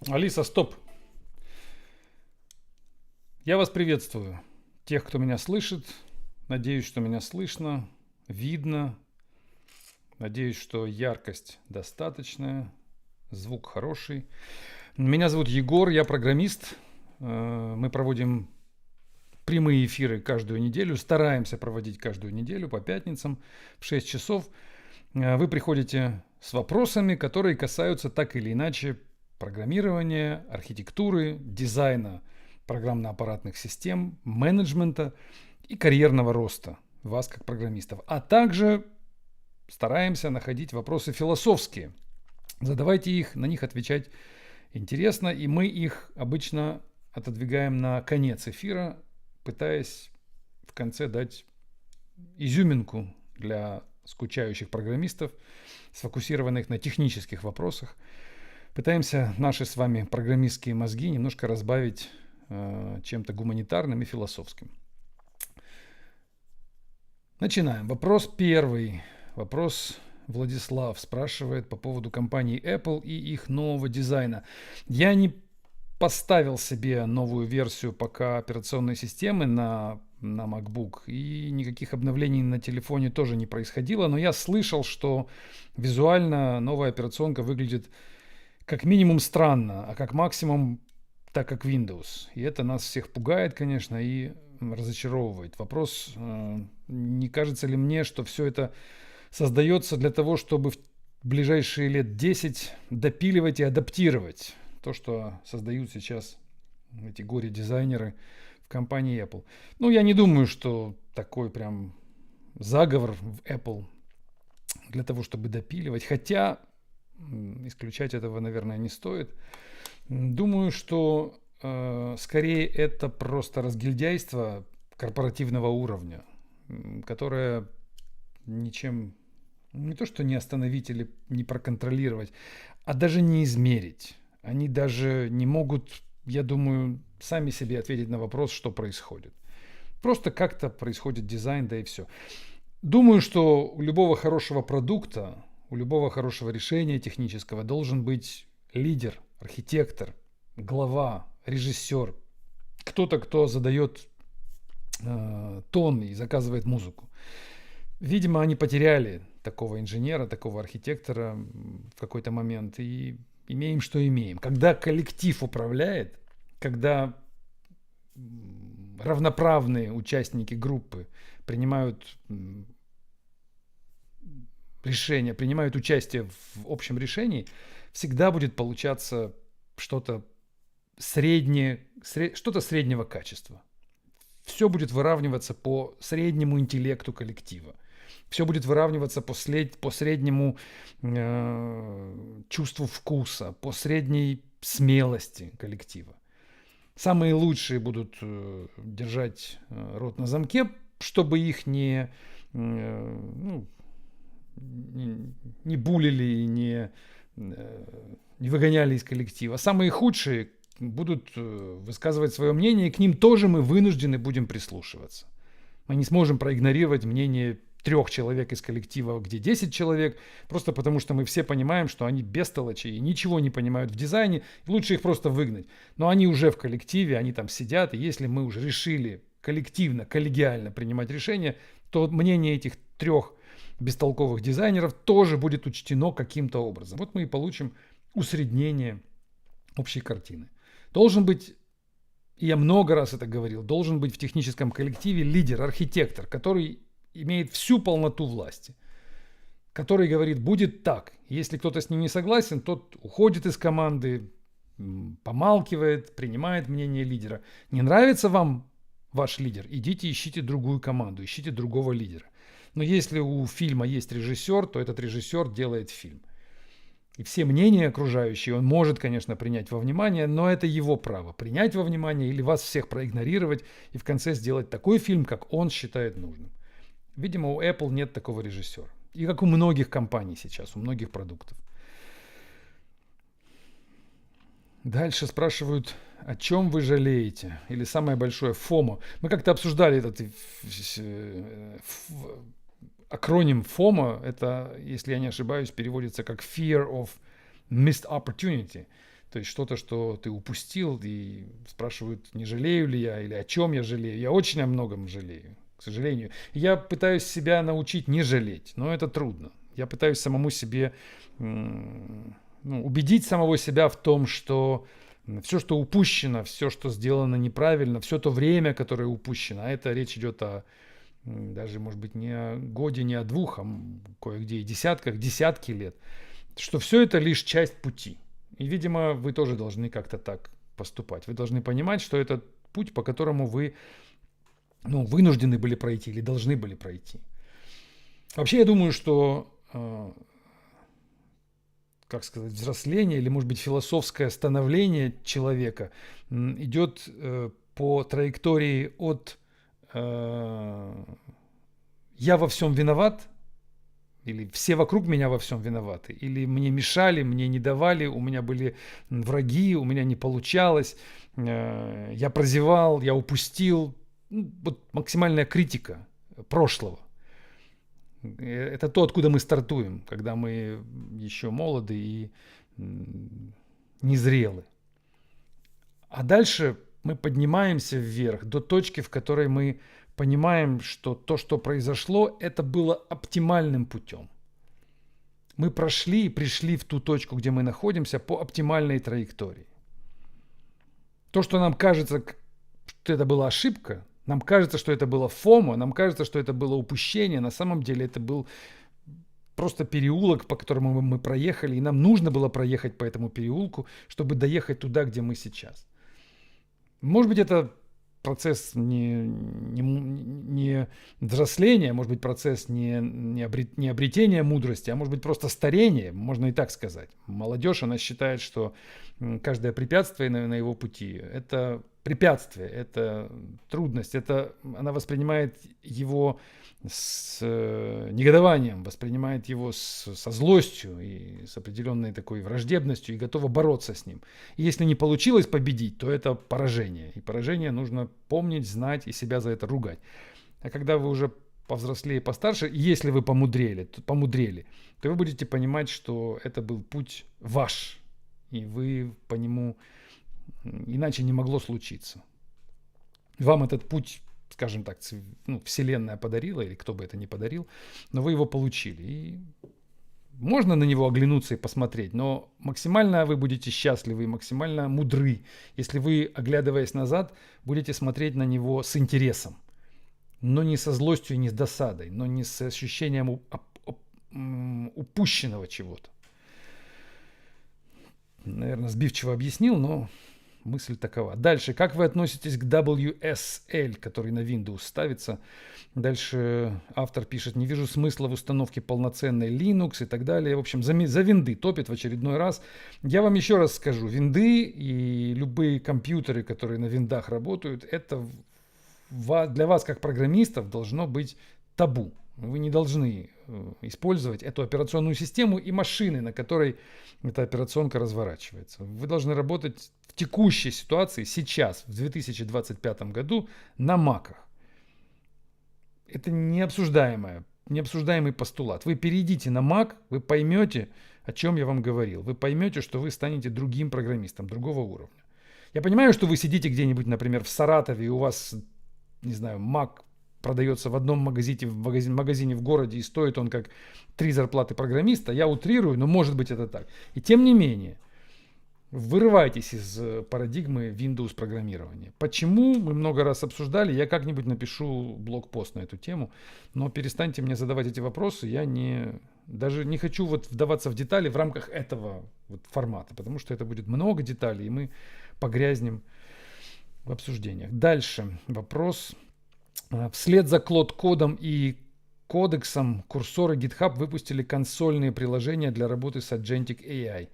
Алиса, стоп. Я вас приветствую. Тех, кто меня слышит. Надеюсь, что меня слышно, видно. Надеюсь, что яркость достаточная, звук хороший. Меня зовут Егор, я программист. Мы проводим прямые эфиры каждую неделю. Стараемся проводить каждую неделю по пятницам в 6 часов. Вы приходите с вопросами, которые касаются так или иначе программирования, архитектуры, дизайна программно-аппаратных систем, менеджмента и карьерного роста вас как программистов. А также стараемся находить вопросы философские. Задавайте их, на них отвечать интересно, и мы их обычно отодвигаем на конец эфира, пытаясь в конце дать изюминку для скучающих программистов, сфокусированных на технических вопросах. Пытаемся наши с вами программистские мозги немножко разбавить чем-то гуманитарным и философским. Начинаем. Вопрос первый. Вопрос Владислав спрашивает по поводу компании Apple и их нового дизайна. Я не поставил себе новую версию пока операционной системы на MacBook, и никаких обновлений на телефоне тоже не происходило, но я слышал, что визуально новая операционка выглядит как минимум странно, а как максимум так как Windows. И это нас всех пугает, конечно, и разочаровывает. Вопрос, не кажется ли мне, что все это создается для того, чтобы в ближайшие лет 10 допиливать и адаптировать то, что создают сейчас эти горе-дизайнеры в компании Apple. Ну, я не думаю, что такой прям заговор в Apple для того, чтобы допиливать. Хотя исключать этого, наверное, не стоит. Думаю, что скорее это просто разгильдяйство корпоративного уровня, которое ничем не то что не остановить или не проконтролировать, а даже не измерить. Они даже не могут, я думаю, сами себе ответить на вопрос, что происходит. Просто как-то происходит дизайн, да и все. Думаю, что у любого хорошего продукта, у любого хорошего решения технического должен быть лидер, архитектор, глава, режиссер, кто-то, кто задает тон и заказывает музыку. Видимо, они потеряли такого инженера, такого архитектора в какой-то момент и имеем, что имеем. Когда коллектив управляет, когда равноправные участники группы принимают решения, принимают участие в общем решении, всегда будет получаться что-то что-то среднего качества. Все будет выравниваться по среднему интеллекту коллектива. Все будет выравниваться по среднему чувству вкуса, по средней смелости коллектива. Самые лучшие будут держать рот на замке, чтобы их не булили и не выгоняли из коллектива. Самые худшие будут высказывать свое мнение, и к ним тоже мы вынуждены будем прислушиваться. Мы не сможем проигнорировать мнение 3 человек из коллектива, где 10 человек, просто потому что мы все понимаем, что они бестолочи и ничего не понимают в дизайне, и лучше их просто выгнать. Но они уже в коллективе, они там сидят, и если мы уже решили коллективно, коллегиально принимать решения, то мнение этих 3 бестолковых дизайнеров тоже будет учтено каким-то образом. Вот мы и получим усреднение общей картины. Должен быть, и я много раз это говорил, должен быть в техническом коллективе лидер, архитектор, который имеет всю полноту власти, который говорит, будет так. Если кто-то с ним не согласен, тот уходит из команды, помалкивает, принимает мнение лидера. Не нравится вам ваш лидер? Идите ищите другую команду, ищите другого лидера. Но если у фильма есть режиссер, то этот режиссер делает фильм. И все мнения окружающие он может, конечно, принять во внимание, но это его право. Принять во внимание или вас всех проигнорировать и в конце сделать такой фильм, как он считает нужным. Видимо, у Apple нет такого режиссера. И как у многих компаний сейчас, у многих продуктов. Дальше спрашивают, о чем вы жалеете? Или самое большое FOMO. Мы как-то обсуждали этот акроним FOMO. Это, если я не ошибаюсь, переводится как Fear of Missed Opportunity. То То есть что-то, что ты упустил, и спрашивают, не жалею ли я или о чем я жалею. Я очень о многом жалею, к сожалению. Я пытаюсь себя научить не жалеть, но это трудно. Я пытаюсь самому себе убедить самого себя в том, что все, что упущено, все, что сделано неправильно, все то время, которое упущено, а это речь идет о даже, может быть, не о годе, не о двух, а кое-где и десятках, десятки лет, что все это лишь часть пути. И, видимо, вы тоже должны как-то так поступать. Вы должны понимать, что это путь, по которому вы вынуждены были пройти или должны были пройти. Вообще, я думаю, что взросление или, может быть, философское становление человека идет по траектории от «я во всем виноват», или «все вокруг меня во всем виноваты», или «мне мешали, мне не давали, у меня были враги, у меня не получалось, я прозевал, я упустил». Вот максимальная критика прошлого. Это то, откуда мы стартуем, когда мы еще молоды и незрелы. А дальше мы поднимаемся вверх до точки, в которой мы понимаем, что то, что произошло, это было оптимальным путем. Мы прошли и пришли в ту точку, где мы находимся, по оптимальной траектории. То, что нам кажется, что это была ошибка, нам кажется, что это было фомо, нам кажется, что это было упущение, на самом деле это был просто переулок, по которому мы проехали, и нам нужно было проехать по этому переулку, чтобы доехать туда, где мы сейчас. Может быть, это процесс не взросления, может быть, процесс не обретения мудрости, а может быть, просто старение, можно и так сказать. Молодежь, она считает, что каждое препятствие на его пути – это препятствие, это трудность, она воспринимает его с негодованием, воспринимает его со злостью и с определенной такой враждебностью и готова бороться с ним. И если не получилось победить, то это поражение. И поражение нужно помнить, знать и себя за это ругать. А когда вы уже повзрослее, постарше, если вы помудрели, то вы будете понимать, что это был путь ваш, и вы по нему иначе не могло случиться. Вам этот путь, скажем так, Вселенная подарила, или кто бы это ни подарил, но вы его получили. И можно на него оглянуться и посмотреть, но максимально вы будете счастливы и максимально мудры, если вы, оглядываясь назад, будете смотреть на него с интересом, но не со злостью и не с досадой, но не с ощущением упущенного чего-то. Наверное, сбивчиво объяснил, но мысль такова. Дальше. Как вы относитесь к WSL, который на Windows ставится? Дальше автор пишет: не вижу смысла в установке полноценной Linux и так далее. В общем, за винды топит в очередной раз. Я вам еще раз скажу. Винды и любые компьютеры, которые на виндах работают, это для вас, как программистов, должно быть табу. Вы не должны использовать эту операционную систему и машины, на которой эта операционка разворачивается. Вы должны работать в текущей ситуации, сейчас, в 2025 году, на маках. Это необсуждаемый постулат. Вы перейдите на Mac, вы поймете, о чем я вам говорил. Вы поймете, что вы станете другим программистом, другого уровня. Я понимаю, что вы сидите где-нибудь, например, в Саратове, и у вас, не знаю, Mac продается в одном магазине в городе, и стоит он как 3 зарплаты программиста. Я утрирую, но может быть это так. И тем не менее, вырывайтесь из парадигмы Windows программирования. Почему? Мы много раз обсуждали. Я как-нибудь напишу блогпост на эту тему. Но перестаньте мне задавать эти вопросы. Я даже не хочу вдаваться в детали в рамках этого формата. Потому что это будет много деталей, и мы погрязнем в обсуждениях. Дальше вопрос. Вслед за Cloud-кодом и кодексом курсоры GitHub выпустили консольные приложения для работы с Agentic AI.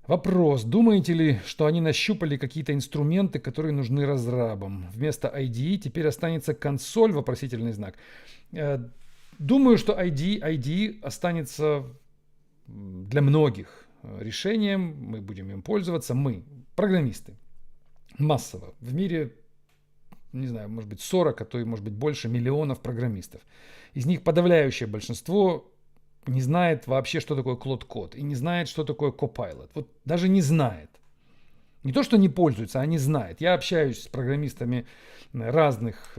Вопрос. Думаете ли, что они нащупали какие-то инструменты, которые нужны разрабам? Вместо IDE теперь останется консоль, вопросительный знак. Думаю, что IDE останется для многих решением. Мы будем им пользоваться. Мы, программисты, массово. В мире, не знаю, может быть 40, а то и может быть больше миллионов программистов. Из них подавляющее большинство не знает вообще, что такое Cloud Code, и не знает, что такое Copilot. Вот даже не знает. Не то, что не пользуются, они знают. Я общаюсь с программистами разных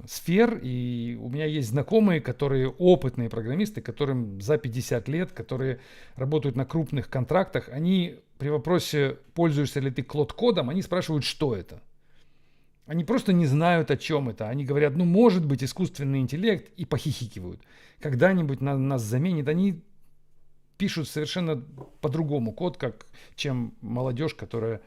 сфер, и у меня есть знакомые, которые опытные программисты, которым за 50 лет, которые работают на крупных контрактах. Они при вопросе, пользуешься ли ты Клод-кодом, они спрашивают, что это. Они просто не знают, о чем это. Они говорят, ну, может быть, искусственный интеллект, и похихикивают. Когда-нибудь нас заменит. Они пишут совершенно по-другому код, чем молодежь, которая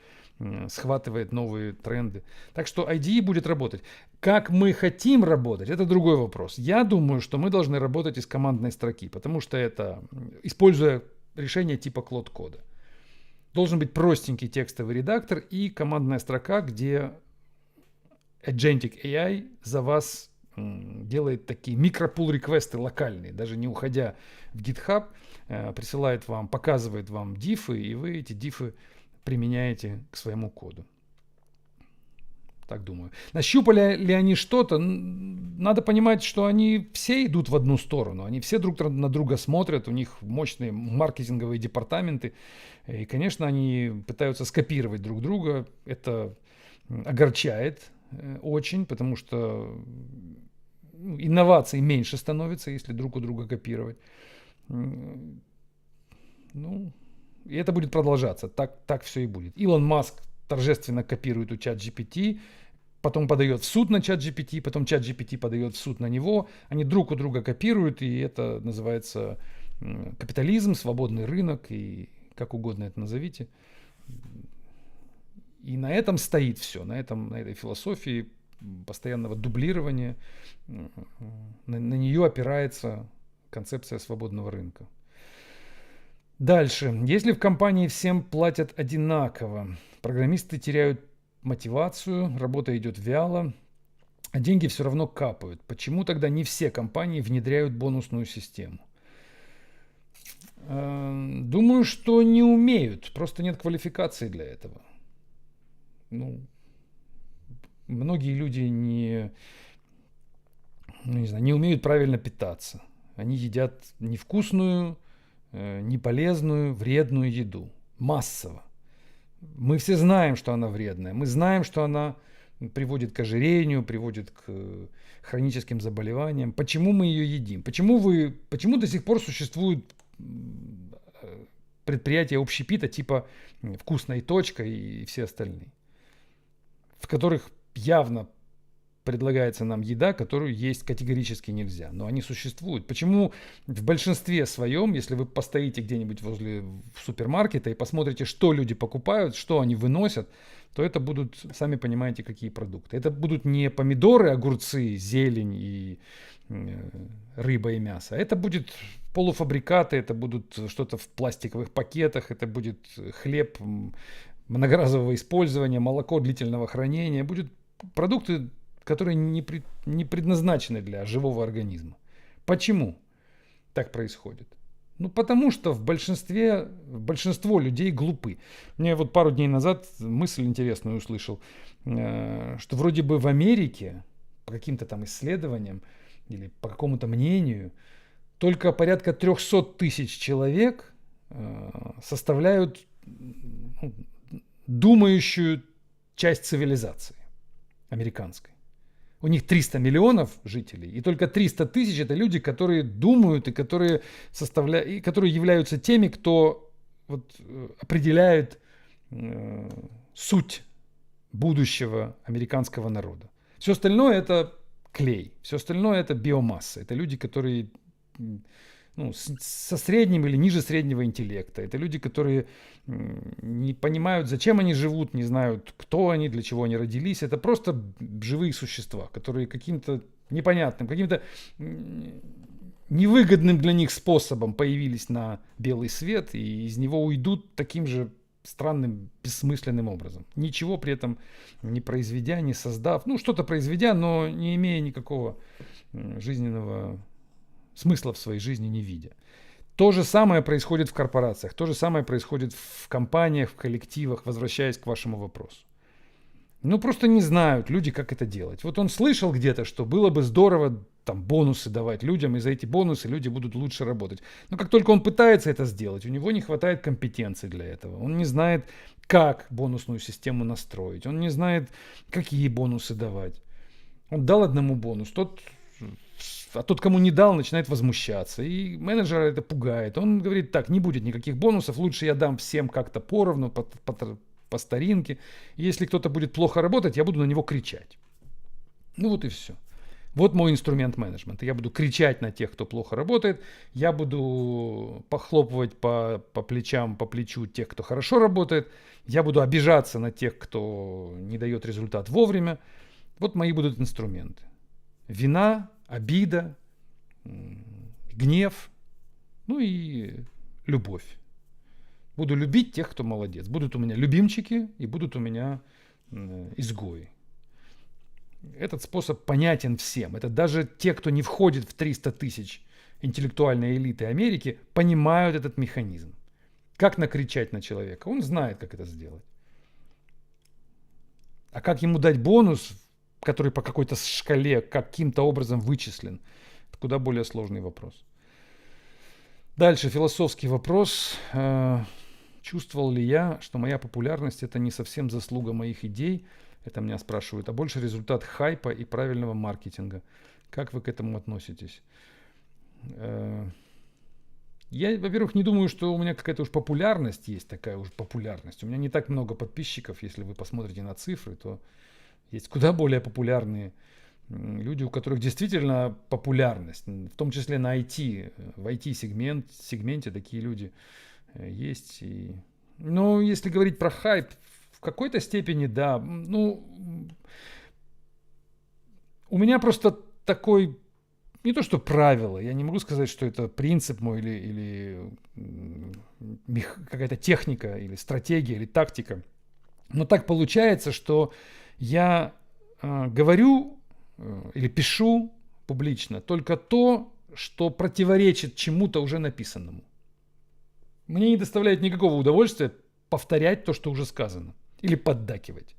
схватывает новые тренды. Так что IDE будет работать. Как мы хотим работать, это другой вопрос. Я думаю, что мы должны работать из командной строки, потому что это, используя решение типа Клод-кода. Должен быть простенький текстовый редактор и командная строка, где Agentic AI за вас делает такие микро-пул-реквесты локальные, даже не уходя в GitHub, присылает вам, показывает вам дифы, и вы эти дифы применяете к своему коду. Так думаю. Нащупали ли они что-то? Надо понимать, что они все идут в одну сторону. Они все друг на друга смотрят. У них мощные маркетинговые департаменты. И, конечно, они пытаются скопировать друг друга. Это огорчает очень, потому что инноваций меньше становится, если друг у друга копировать. Ну, и это будет продолжаться. Так все и будет. Илон Маск торжественно копирует у ChatGPT, потом подает в суд на ChatGPT, потом ChatGPT подает в суд на него. Они друг у друга копируют, и это называется капитализм, свободный рынок, и как угодно это назовите. И на этом стоит все, на этой философии постоянного дублирования. На нее опирается концепция свободного рынка. Дальше. Если в компании всем платят одинаково, программисты теряют мотивацию, работа идет вяло, а деньги все равно капают. Почему тогда не все компании внедряют бонусную систему? Думаю, что не умеют, просто нет квалификации для этого. Многие люди не умеют правильно питаться. Они едят невкусную, неполезную, вредную еду. Массово. Мы все знаем, что она вредная. Мы знаем, что она приводит к ожирению, приводит к хроническим заболеваниям. Почему мы ее едим? Почему до сих пор существуют предприятия общепита типа «Вкусная точка» и все остальные, в которых явно предлагается нам еда, которую есть категорически нельзя. Но они существуют. Почему в большинстве своем, если вы постоите где-нибудь возле супермаркета и посмотрите, что люди покупают, что они выносят, то это будут, сами понимаете, какие продукты. Это будут не помидоры, огурцы, зелень и рыба и мясо. Это будет полуфабрикаты, это будут что-то в пластиковых пакетах, это будет хлеб многоразового использования, молоко длительного хранения. Будут продукты, которые не предназначены для живого организма. Почему так происходит? Потому что большинство людей глупы. Мне вот пару дней назад мысль интересную услышал, что вроде бы в Америке, по каким-то там исследованиям или по какому-то мнению, только порядка 300 тысяч человек составляют думающую часть цивилизации американской. У них 300 миллионов жителей, и только 300 тысяч это люди, которые думают и которые являются теми, кто определяет суть будущего американского народа. Все остальное это клей, все остальное это биомасса. Это люди, которые со средним или ниже среднего интеллекта. Это люди, которые не понимают, зачем они живут, не знают, кто они, для чего они родились. Это просто живые существа, которые каким-то непонятным, каким-то невыгодным для них способом появились на белый свет и из него уйдут таким же странным, бессмысленным образом. Ничего при этом не произведя, не создав. Что-то произведя, но не имея никакого жизненного смысла в своей жизни не видя. То же самое происходит в корпорациях, то же самое происходит в компаниях, в коллективах, возвращаясь к вашему вопросу. Ну, просто не знают люди, как это делать. Вот он слышал где-то, что было бы здорово там бонусы давать людям, и за эти бонусы люди будут лучше работать. Но как только он пытается это сделать, у него не хватает компетенции для этого. Он не знает, как бонусную систему настроить. Он не знает, какие бонусы давать. Он дал одному бонус, а тот, кому не дал, начинает возмущаться. И менеджера это пугает. Он говорит, так, не будет никаких бонусов, лучше я дам всем как-то поровну, по старинке. И если кто-то будет плохо работать, я буду на него кричать. Ну вот и все. Вот мой инструмент менеджмента. Я буду кричать на тех, кто плохо работает. Я буду похлопывать по плечам, по плечу тех, кто хорошо работает. Я буду обижаться на тех, кто не дает результат вовремя. Вот мои будут инструменты. Вина, обида, гнев, ну и любовь. Буду любить тех, кто молодец. Будут у меня любимчики и будут у меня изгои. Этот способ понятен всем. Это даже те, кто не входит в 300 тысяч интеллектуальной элиты Америки, понимают этот механизм. Как накричать на человека? Он знает, как это сделать. А как ему дать бонус, который по какой-то шкале каким-то образом вычислен, это куда более сложный вопрос. Дальше философский вопрос. Чувствовал ли я, что моя популярность это не совсем заслуга моих идей, это меня спрашивают, а больше результат хайпа и правильного маркетинга. Как вы к этому относитесь? Я, во-первых, не думаю, что у меня какая-то уж популярность есть, такая уж популярность. У меня не так много подписчиков, если вы посмотрите на цифры, то есть куда более популярные люди, у которых действительно популярность, в том числе на IT, в IT-сегменте такие люди есть. Но если говорить про хайп, в какой-то степени, да. Ну, у меня просто такой, не то что правило, я не могу сказать, что это принцип мой или какая-то техника, или стратегия, или тактика. Но так получается, что я говорю или пишу публично только то, что противоречит чему-то уже написанному. Мне не доставляет никакого удовольствия повторять то, что уже сказано. Или поддакивать.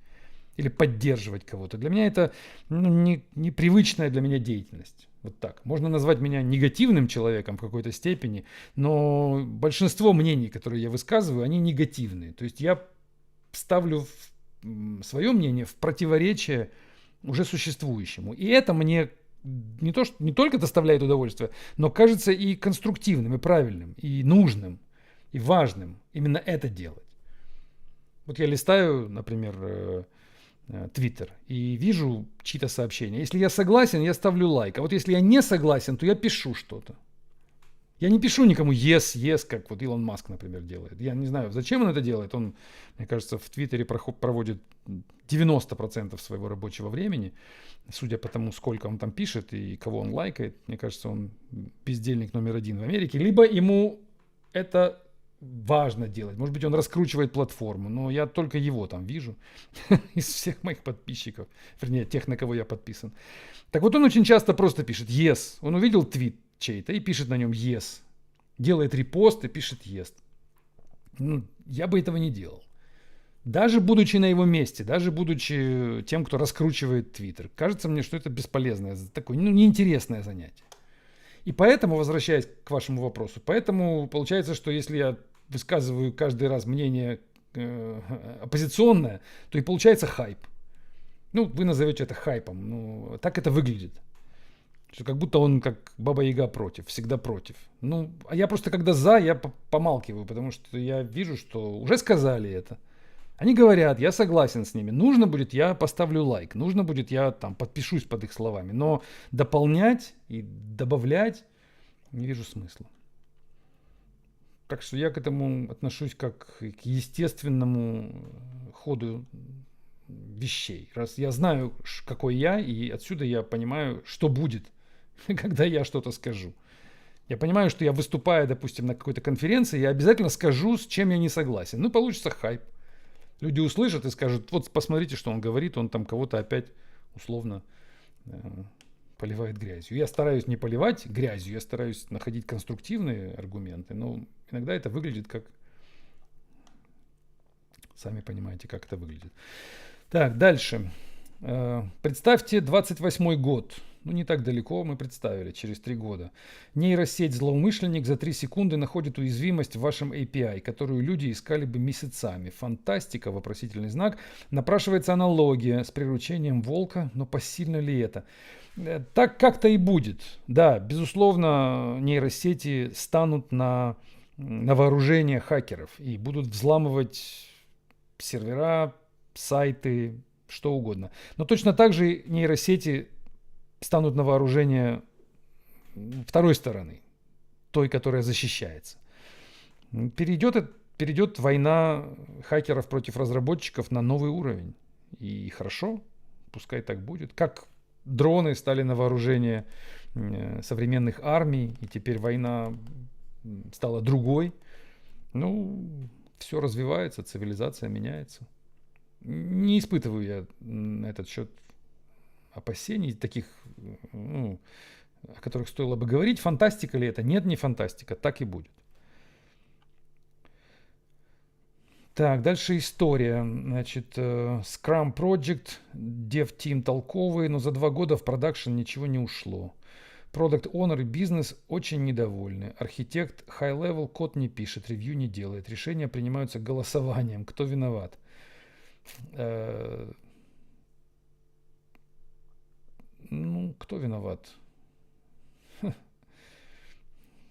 Или поддерживать кого-то. Для меня это непривычная для меня деятельность. Вот так. Можно назвать меня негативным человеком в какой-то степени, но большинство мнений, которые я высказываю, они негативные. То есть я ставлю свое мнение в противоречие уже существующему. И это мне не только доставляет удовольствие, но кажется и конструктивным, и правильным, и нужным, и важным именно это делать. Вот я листаю, например, Твиттер и вижу чьи-то сообщения. Если я согласен, я ставлю лайк. А вот если я не согласен, то я пишу что-то. Я не пишу никому yes, как вот Илон Маск, например, делает. Я не знаю, зачем он это делает. Он, мне кажется, в Твиттере проводит 90% своего рабочего времени. Судя по тому, сколько он там пишет и кого он лайкает, мне кажется, он бездельник номер один в Америке. Либо ему это важно делать. Может быть, он раскручивает платформу, но я только его там вижу из всех моих подписчиков, вернее, тех, на кого я подписан. Так вот, он очень часто просто пишет yes. Он увидел твит чей-то и пишет на нем yes. Делает репост и пишет yes. Ну, я бы этого не делал. Даже будучи на его месте, даже будучи тем, кто раскручивает Твиттер. Кажется мне, что это бесполезное, такое, неинтересное занятие. И поэтому, возвращаясь к вашему вопросу, поэтому получается, что если я высказываю каждый раз мнение оппозиционное, то и получается хайп. Ну, вы назовете это хайпом. Ну, так это выглядит. Что как будто он как Баба-Яга против, всегда против. Ну, а я просто когда за, я помалкиваю, потому что я вижу, что уже сказали это. Они говорят, я согласен с ними. Нужно будет, я поставлю лайк. Нужно будет, я там подпишусь под их словами. Но дополнять и добавлять не вижу смысла. Так что я к этому отношусь как к естественному ходу вещей. Раз я знаю, какой я, и отсюда я понимаю, что будет, когда я что-то скажу. Я понимаю, что я выступаю, допустим, на какой-то конференции, я обязательно скажу, с чем я не согласен. Ну, получится хайп. Люди услышат и скажут, вот посмотрите, что он говорит, он там кого-то опять условно поливает грязью. Я стараюсь не поливать грязью, я стараюсь находить конструктивные аргументы, но иногда это выглядит как... Сами понимаете, как это выглядит. Так, дальше. Представьте 28-й год. Ну, не так далеко мы представили, через 3 года. Нейросеть-злоумышленник за 3 секунды находит уязвимость в вашем API, которую люди искали бы месяцами. Фантастика, вопросительный знак. Напрашивается аналогия с приручением волка, но посильно ли это? Так как-то и будет. Да, безусловно, нейросети станут на вооружение хакеров и будут взламывать сервера, сайты, что угодно. Но точно так же нейросети станут на вооружение второй стороны, той, которая защищается. Перейдет война хакеров против разработчиков на новый уровень. И хорошо, пускай так будет. Как дроны стали на вооружение современных армий, и теперь война стала другой. Ну, все развивается, цивилизация меняется. Не испытываю я на этот счет опасений таких, ну, о которых стоило бы говорить. Фантастика ли это? Нет, не фантастика. Так и будет. Так, дальше история. Значит, Scrum Project, Dev Team толковый, но за 2 года в продакшн ничего не ушло. Product Owner и бизнес очень недовольны. Архитект High Level код не пишет, ревью не делает. Решения принимаются голосованием. Кто виноват? Ну, кто виноват?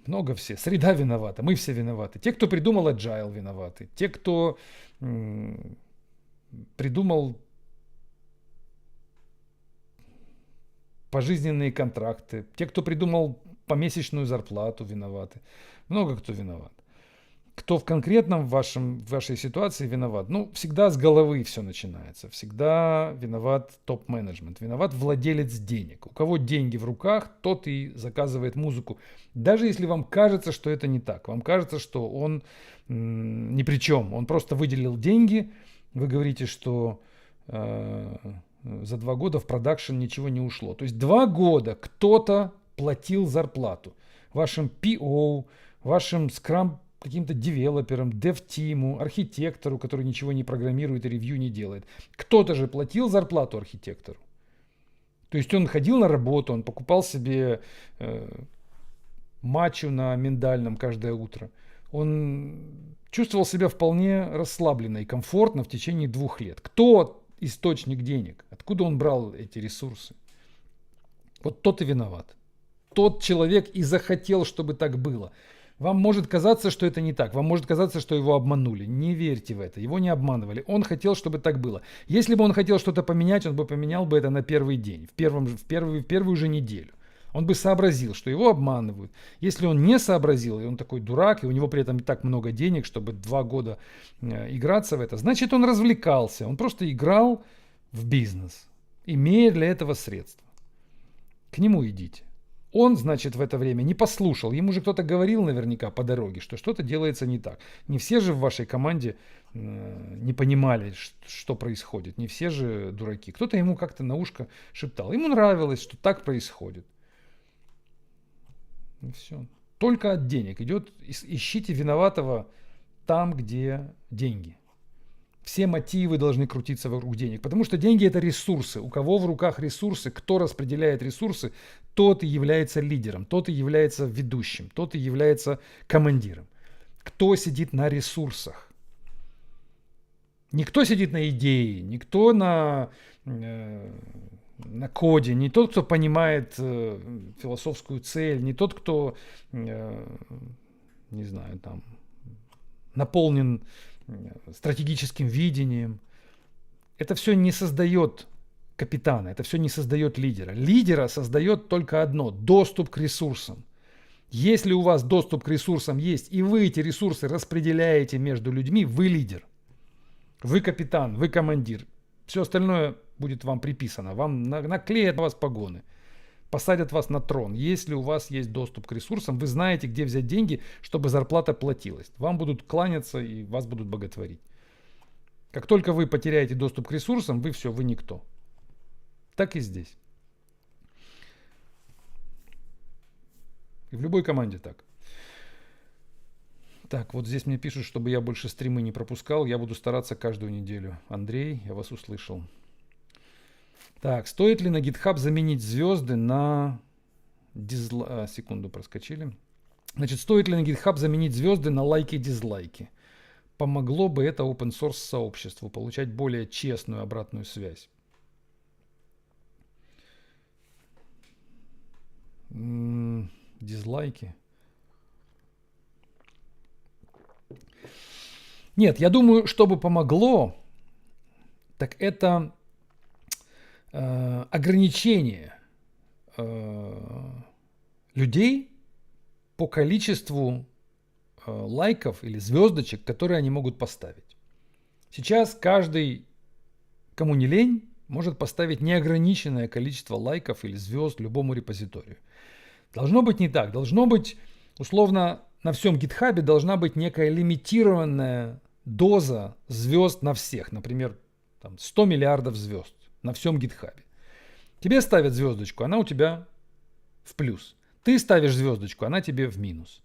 Много все. Среда виновата. Мы все виноваты. Те, кто придумал Agile, виноваты. Те, кто придумал пожизненные контракты. Те, кто придумал помесячную зарплату, виноваты. Много кто виноват. Кто в конкретном в вашей ситуации виноват? Ну, всегда с головы все начинается. Всегда виноват топ-менеджмент. Виноват владелец денег. У кого деньги в руках, тот и заказывает музыку. Даже если вам кажется, что это не так. Вам кажется, что он ни при чем. Он просто выделил деньги. Вы говорите, что за 2 года в продакшн ничего не ушло. То есть 2 года кто-то платил зарплату. Вашим PO, вашим Scrum каким-то девелоперам, дев-тиму, архитектору, который ничего не программирует и ревью не делает. Кто-то же платил зарплату архитектору. То есть он ходил на работу, он покупал себе матчу на миндальном каждое утро. Он чувствовал себя вполне расслабленно и комфортно в течение 2 лет. Кто источник денег? Откуда он брал эти ресурсы? Вот тот и виноват. Тот человек и захотел, чтобы так было. Вам может казаться, что это не так. Вам может казаться, что его обманули. Не верьте в это. Его не обманывали. Он хотел, чтобы так было. Если бы он хотел что-то поменять, он бы поменял бы это на первый день, в первую же неделю. Он бы сообразил, что его обманывают. Если он не сообразил, и он такой дурак, и у него при этом не так много денег, чтобы 2 года играться в это, значит, он развлекался. Он просто играл в бизнес, имея для этого средства. К нему идите. Он, значит, в это время не послушал. Ему же кто-то говорил наверняка по дороге, что что-то делается не так. Не все же в вашей команде не понимали, что происходит. Не все же дураки. Кто-то ему как-то на ушко шептал. Ему нравилось, что так происходит. И все. Только от денег идет. Ищите виноватого там, где деньги. Все мотивы должны крутиться вокруг денег, потому что деньги это ресурсы. У кого в руках ресурсы, кто распределяет ресурсы, тот и является лидером, тот и является ведущим, тот и является командиром. Кто сидит на ресурсах? Никто сидит на идее, никто на коде, не тот, кто понимает философскую цель, не тот, кто, не знаю, там, наполнен стратегическим видением. Это все не создает капитана, это все не создает лидера. Лидера создает только одно – доступ к ресурсам. Если у вас доступ к ресурсам есть, и вы эти ресурсы распределяете между людьми, вы лидер. Вы капитан, вы командир. Все остальное будет вам приписано. Вам наклеят на вас погоны. Посадят вас на трон. Если у вас есть доступ к ресурсам, вы знаете, где взять деньги, чтобы зарплата платилась. Вам будут кланяться и вас будут боготворить. Как только вы потеряете доступ к ресурсам, вы все, вы никто. Так и здесь. И в любой команде так. Так, вот здесь мне пишут, чтобы я больше стримы не пропускал. Я буду стараться каждую неделю. Андрей, я вас услышал. Так, стоит ли на GitHub заменить звезды на секунду, проскочили. Значит, стоит ли на GitHub заменить звезды на лайки и дизлайки? Помогло бы это open source сообществу получать более честную обратную связь? Дизлайки. Нет, я думаю, что бы помогло, так это ограничение людей по количеству лайков или звездочек, которые они могут поставить. Сейчас каждый, кому не лень, может поставить неограниченное количество лайков или звезд любому репозиторию. Должно быть не так. Должно быть, условно, на всем GitHub должна быть некая лимитированная доза звезд на всех. Например, там 100 миллиардов звезд на всем GitHub. Тебе ставят звездочку, она у тебя в плюс. Ты ставишь звездочку, она тебе в минус.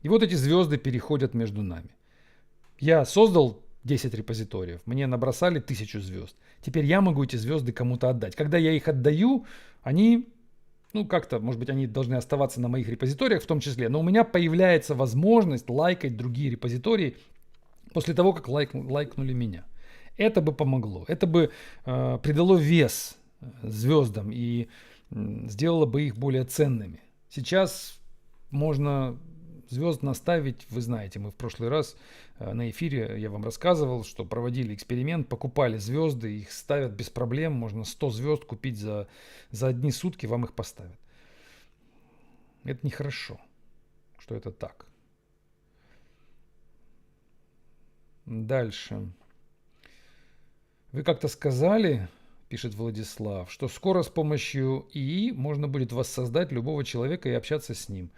И вот эти звезды переходят между нами. Я создал 10 репозиториев, мне набросали 1000 звезд. Теперь я могу эти звезды кому-то отдать. Когда я их отдаю, они, как-то, может быть, они должны оставаться на моих репозиториях в том числе, но у меня появляется возможность лайкать другие репозитории после того, как лайкнули меня. Это бы помогло. Это бы придало вес звездам и сделало бы их более ценными. Сейчас можно звезд наставить, вы знаете, мы в прошлый раз на эфире, я вам рассказывал, что проводили эксперимент, покупали звезды, их ставят без проблем, можно 100 звезд купить за одни сутки, вам их поставят. Это нехорошо, что это так. Дальше. Вы как-то сказали, пишет Владислав, что скоро с помощью ИИ можно будет воссоздать любого человека и общаться с ним.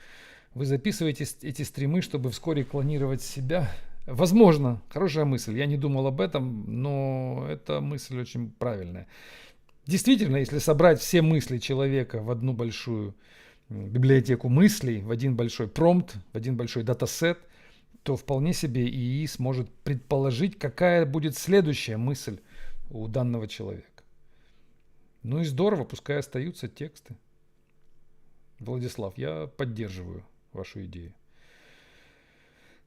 Вы записываете эти стримы, чтобы вскоре клонировать себя? Возможно, хорошая мысль. Я не думал об этом, но эта мысль очень правильная. Действительно, если собрать все мысли человека в одну большую библиотеку мыслей, в один большой промпт, в один большой датасет, то вполне себе ИИ сможет предположить, какая будет следующая мысль у данного человека. Ну и здорово, пускай остаются тексты. Владислав, я поддерживаю вашу идею.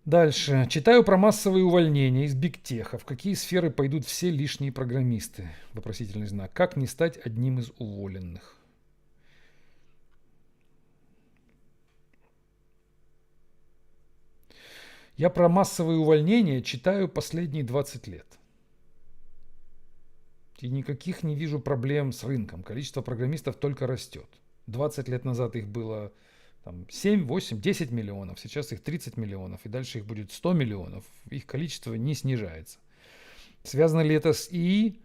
Дальше. Читаю про массовые увольнения из бигтеха. В какие сферы пойдут все лишние программисты? Вопросительный знак. Как не стать одним из уволенных? Я про массовые увольнения читаю последние 20 лет. И никаких не вижу проблем с рынком. Количество программистов только растет. 20 лет назад их было 7, 8, 10 миллионов. Сейчас их 30 миллионов. И дальше их будет 100 миллионов. Их количество не снижается. Связано ли это с ИИ?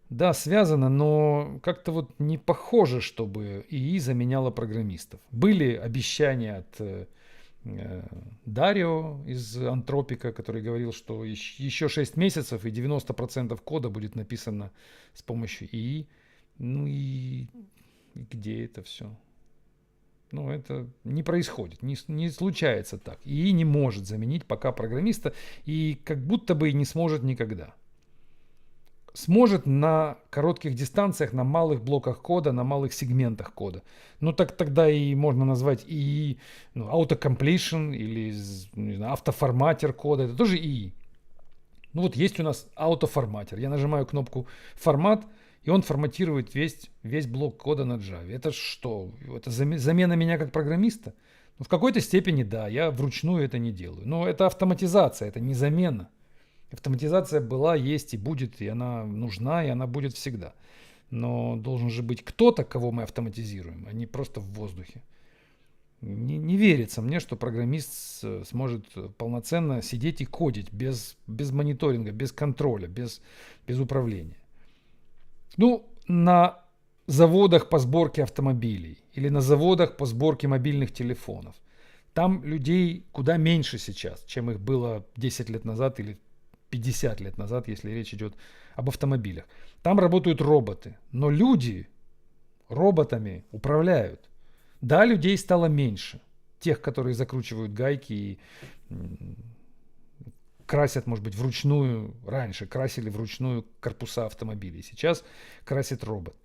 Да, связано, но как-то вот не похоже, чтобы ИИ заменяло программистов. Были обещания от Дарио из Антропика, который говорил, что еще 6 месяцев и 90% кода будет написано с помощью ИИ. Ну и где это все? Ну, это не происходит, не случается так. ИИ не может заменить пока программиста и как будто бы и не сможет никогда. Сможет на коротких дистанциях, на малых блоках кода, на малых сегментах кода. Ну так тогда и можно назвать ИИ autocompletion или не знаю, автоформатер кода. Это тоже ИИ. Ну вот есть у нас автоформатер. Я нажимаю кнопку формат, и он форматирует весь блок кода на Java. Это что? Это замена меня как программиста? Ну, в какой-то степени да, я вручную это не делаю. Но это автоматизация, это не замена. Автоматизация была, есть и будет, и она нужна, и она будет всегда. Но должен же быть кто-то, кого мы автоматизируем, а не просто в воздухе. Не верится мне, что программист сможет полноценно сидеть и кодить без мониторинга, без контроля, без управления. Ну, на заводах по сборке автомобилей или на заводах по сборке мобильных телефонов. Там людей куда меньше сейчас, чем их было 10 лет назад или 50 лет назад, если речь идет об автомобилях. Там работают роботы, но люди роботами управляют. Да, людей стало меньше. Тех, которые закручивают гайки и красят, может быть, вручную. Раньше красили вручную корпуса автомобилей. Сейчас красит робот.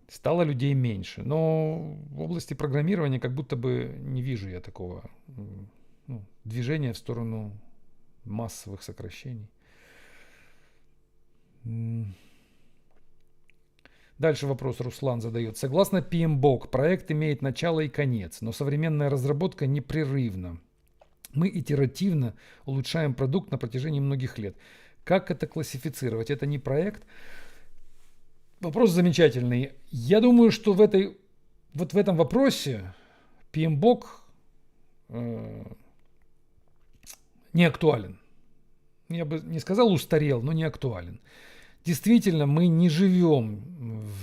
Стало людей меньше. Но в области программирования как будто бы не вижу я такого движения в сторону массовых сокращений. Дальше вопрос Руслан задает. Согласно PMBOK, проект имеет начало и конец, но современная разработка непрерывна. Мы итеративно улучшаем продукт на протяжении многих лет. Как это классифицировать? Это не проект? Вопрос замечательный. Я думаю, что в этом вопросе PMBOK не актуален. Я бы не сказал устарел, но не актуален. Действительно, мы не живем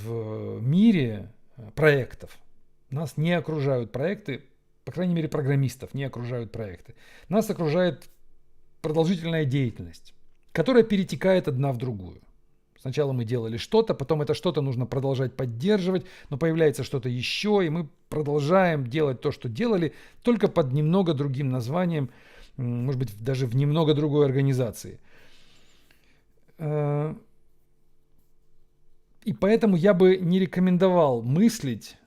в мире проектов. Нас не окружают проекты, по крайней мере, программистов не окружают проекты. Нас окружает продолжительная деятельность, которая перетекает одна в другую. Сначала мы делали что-то, потом это что-то нужно продолжать поддерживать, но появляется что-то еще, и мы продолжаем делать то, что делали, только под немного другим названием, может быть, даже в немного другой организации. И поэтому я бы не рекомендовал мыслить,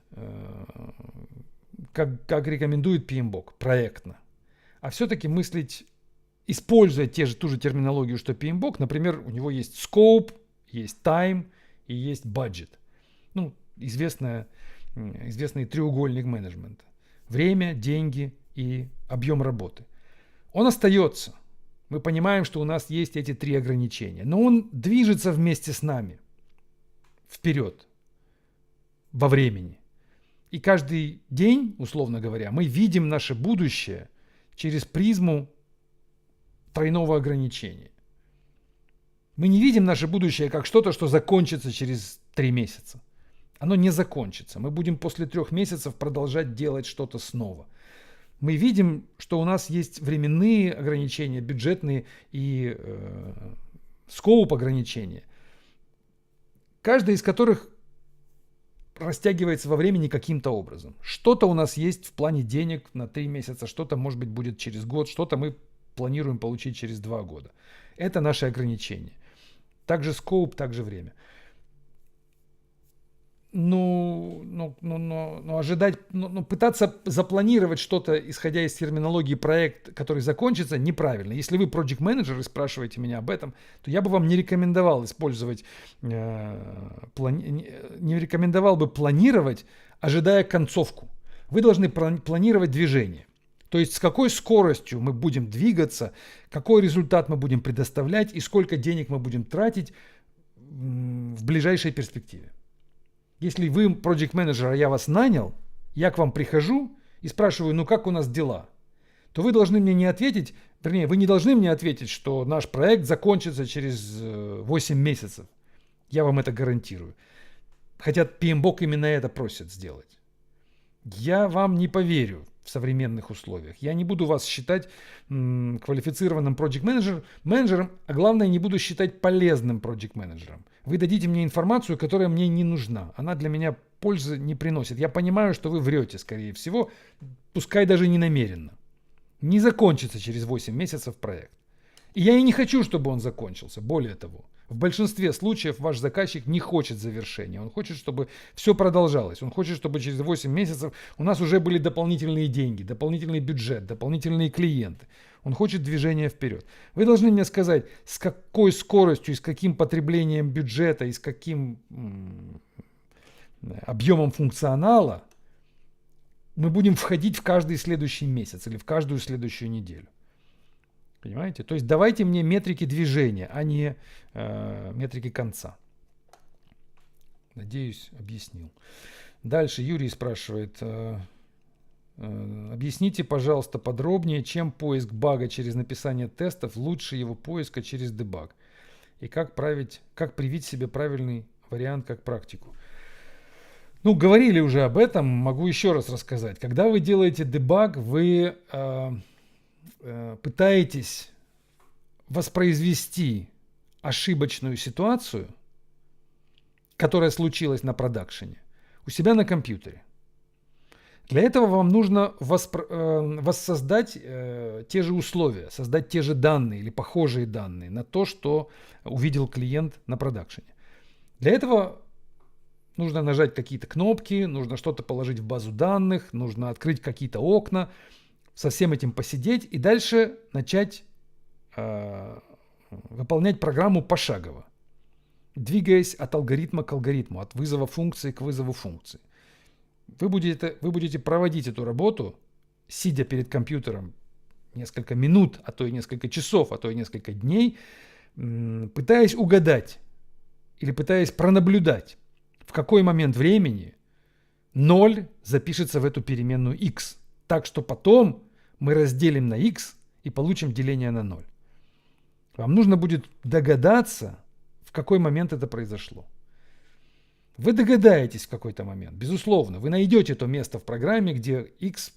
как рекомендует PMBOK, проектно. А все-таки мыслить, используя ту же терминологию, что PMBOK. Например, у него есть scope, есть time и есть budget. Известный треугольник менеджмента. Время, деньги и объем работы. Он остается. Мы понимаем, что у нас есть эти три ограничения. Но он движется вместе с нами вперед во времени. И каждый день, условно говоря, мы видим наше будущее через призму тройного ограничения. Мы не видим наше будущее как что-то, что закончится через 3 месяца. Оно не закончится. Мы будем после 3 месяцев продолжать делать что-то снова. Мы видим, что у нас есть временные ограничения, бюджетные и скоуп ограничения, каждый из которых растягивается во времени каким-то образом. Что-то у нас есть в плане денег на 3 месяца, что-то, может быть, будет через год, что-то мы планируем получить через 2 года. Это наши ограничения. Также скоуп, также время. Пытаться запланировать что-то, исходя из терминологии проект, который закончится, неправильно. Если вы project manager и спрашиваете меня об этом, то я бы вам не рекомендовал планировать, ожидая концовку. Вы должны планировать движение. То есть с какой скоростью мы будем двигаться, какой результат мы будем предоставлять и сколько денег мы будем тратить в ближайшей перспективе. Если вы project manager, а я вас нанял, я к вам прихожу и спрашиваю, как у нас дела, то вы должны мне не ответить, вернее, вы не должны мне ответить, что наш проект закончится через 8 месяцев. Я вам это гарантирую. Хотя PMBOK именно это просит сделать. Я вам не поверю в современных условиях. Я не буду вас считать квалифицированным project менеджером, а главное, не буду считать полезным project менеджером. Вы дадите мне информацию, которая мне не нужна. Она для меня пользы не приносит. Я понимаю, что вы врете, скорее всего, пускай даже не намеренно. Не закончится через 8 месяцев проект. И я и не хочу, чтобы он закончился. Более того, в большинстве случаев ваш заказчик не хочет завершения. Он хочет, чтобы все продолжалось. Он хочет, чтобы через 8 месяцев у нас уже были дополнительные деньги, дополнительный бюджет, дополнительные клиенты. Он хочет движения вперед. Вы должны мне сказать, с какой скоростью, с каким потреблением бюджета и с каким объемом функционала мы будем входить в каждый следующий месяц или в каждую следующую неделю. Понимаете? То есть давайте мне метрики движения, а не метрики конца. Надеюсь, объяснил. Дальше Юрий спрашивает. Объясните, пожалуйста, подробнее, чем поиск бага через написание тестов лучше его поиска через дебаг. И как привить себе правильный вариант как практику. Говорили уже об этом, могу еще раз рассказать. Когда вы делаете дебаг, вы пытаетесь воспроизвести ошибочную ситуацию, которая случилась на продакшене, у себя на компьютере. Для этого вам нужно воссоздать те же условия, создать те же данные или похожие данные на то, что увидел клиент на продакшене. Для этого нужно нажать какие-то кнопки, нужно что-то положить в базу данных, нужно открыть какие-то окна, со всем этим посидеть и дальше начать выполнять программу пошагово, двигаясь от алгоритма к алгоритму, от вызова функции к вызову функции. Вы будете проводить эту работу, сидя перед компьютером несколько минут, а то и несколько часов, а то и несколько дней, пытаясь угадать или пытаясь пронаблюдать, в какой момент времени 0 запишется в эту переменную x, так что потом мы разделим на x и получим деление на 0. Вам нужно будет догадаться, в какой момент это произошло. Вы догадаетесь в какой-то момент, безусловно. Вы найдете то место в программе, где x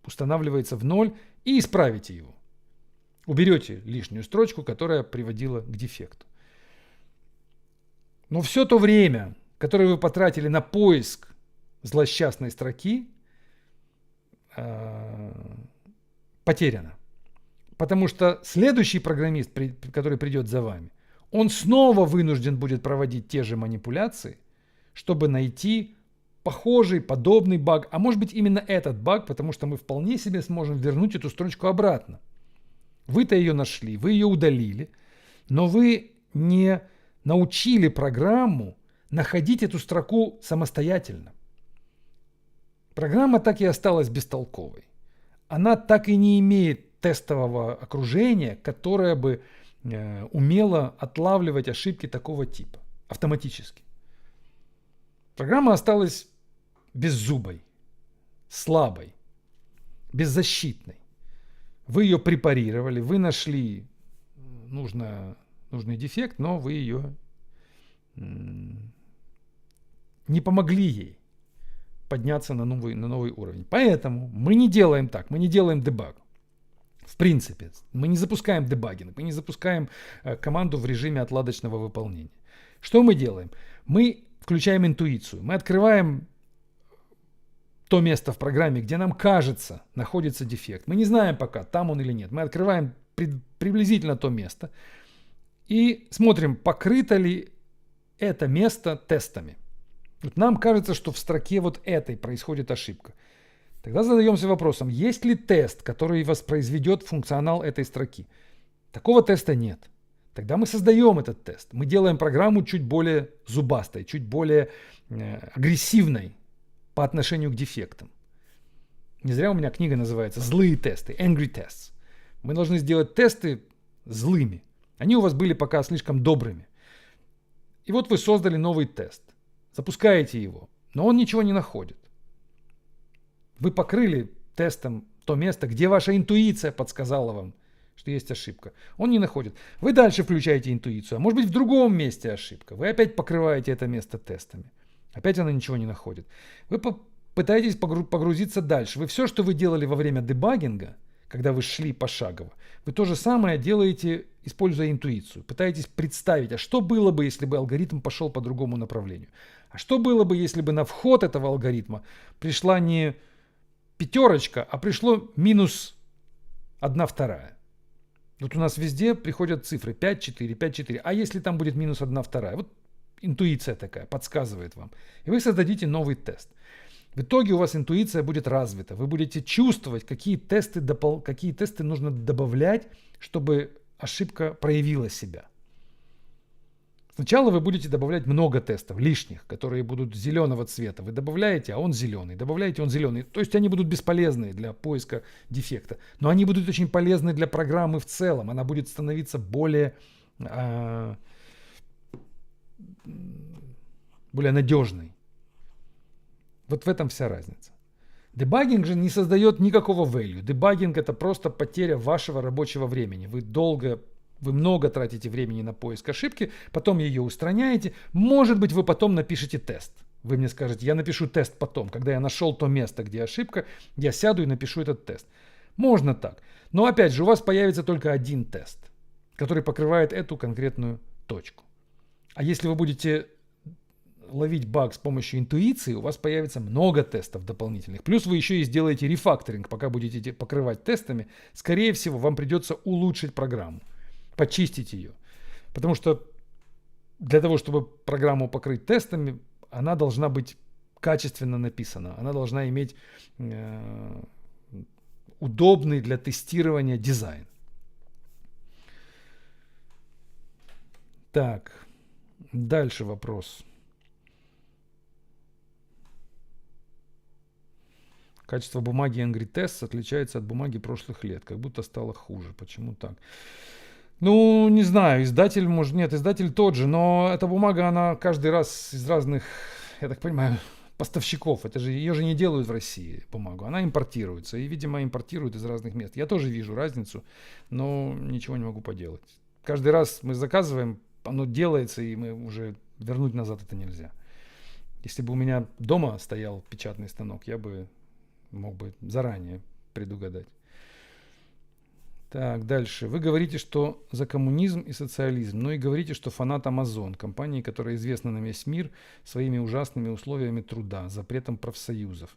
устанавливается в 0, и исправите его. Уберете лишнюю строчку, которая приводила к дефекту. Но все то время, которое вы потратили на поиск злосчастной строки, потеряно. Потому что следующий программист, который придет за вами, он снова вынужден будет проводить те же манипуляции, чтобы найти похожий, подобный баг, а может быть именно этот баг, потому что мы вполне себе сможем вернуть эту строчку обратно. Вы-то ее нашли, вы ее удалили, но вы не научили программу находить эту строку самостоятельно. Программа так и осталась бестолковой. Она так и не имеет тестового окружения, которое бы умело отлавливать ошибки такого типа автоматически. Программа осталась беззубой, слабой, беззащитной. Вы ее препарировали, вы нашли нужный дефект, но вы ее не помогли ей подняться на новый уровень. Поэтому мы не делаем так, мы не делаем дебаг. В принципе, мы не запускаем дебагинг, мы не запускаем команду в режиме отладочного выполнения. Что мы делаем? Мы включаем интуицию, мы открываем то место в программе, где нам кажется находится дефект. Мы не знаем пока, там он или нет. Мы открываем приблизительно то место и смотрим, покрыто ли это место тестами. Вот нам кажется, что в строке вот этой происходит ошибка. Тогда задаемся вопросом, есть ли тест, который воспроизведет функционал этой строки. Такого теста нет. Тогда мы создаем этот тест. Мы делаем программу чуть более зубастой, чуть более агрессивной по отношению к дефектам. Не зря у меня книга называется «Злые тесты», «Angry Tests». Мы должны сделать тесты злыми. Они у вас были пока слишком добрыми. И вот вы создали новый тест. Запускаете его, но он ничего не находит. Вы покрыли тестом то место, где ваша интуиция подсказала вам, что есть ошибка. Он не находит. Вы дальше включаете интуицию, а может быть в другом месте ошибка. Вы опять покрываете это место тестами. Опять она ничего не находит. Вы пытаетесь погрузиться дальше. Вы все, что вы делали во время дебагинга, когда вы шли пошагово, вы то же самое делаете, используя интуицию. Пытаетесь представить, а что было бы, если бы алгоритм пошел по другому направлению? А что было бы, если бы на вход этого алгоритма пришла не пятерочка, а пришло минус 1/2? Вот у нас везде приходят цифры 5, 4, 5, 4. А если там будет минус 1/2? Вот интуиция такая подсказывает вам. И вы создадите новый тест. В итоге у вас интуиция будет развита. Вы будете чувствовать, какие тесты нужно добавлять, чтобы ошибка проявила себя. Сначала вы будете добавлять много тестов лишних, которые будут зеленого цвета. Вы добавляете, а он зеленый. Добавляете, он зеленый. То есть они будут бесполезны для поиска дефекта. Но они будут очень полезны для программы в целом. Она будет становиться более надежной. Вот в этом вся разница. Дебагинг же не создает никакого value. Дебагинг — это просто потеря вашего рабочего времени. Вы много тратите времени на поиск ошибки, потом ее устраняете. Может быть, вы потом напишите тест. Вы мне скажете, я напишу тест потом. Когда я нашел то место, где ошибка, я сяду и напишу этот тест. Можно так. Но опять же, у вас появится только один тест, который покрывает эту конкретную точку. А если вы будете ловить баг с помощью интуиции, у вас появится много тестов дополнительных. Плюс вы еще и сделаете рефакторинг, пока будете покрывать тестами. Скорее всего, вам придется улучшить программу, почистить ее. Потому что для того, чтобы программу покрыть тестами, она должна быть качественно написана. Она должна иметь удобный для тестирования дизайн. Так, дальше вопрос. Качество бумаги Angry Tests отличается от бумаги прошлых лет, как будто стало хуже. Почему так? Ну, не знаю, издатель, может, нет, издатель тот же, но эта бумага, она каждый раз из разных, я так понимаю, поставщиков. Это же, ее же не делают в России, бумагу. Она импортируется, и, видимо, импортируют из разных мест. Я тоже вижу разницу, но ничего не могу поделать. Каждый раз мы заказываем, оно делается, и мы уже вернуть назад это нельзя. Если бы у меня дома стоял печатный станок, я бы мог бы заранее предугадать. Так, дальше. Вы говорите, что за коммунизм и социализм, но и говорите, что фанат Amazon, компании, которая известна на весь мир своими ужасными условиями труда, запретом профсоюзов.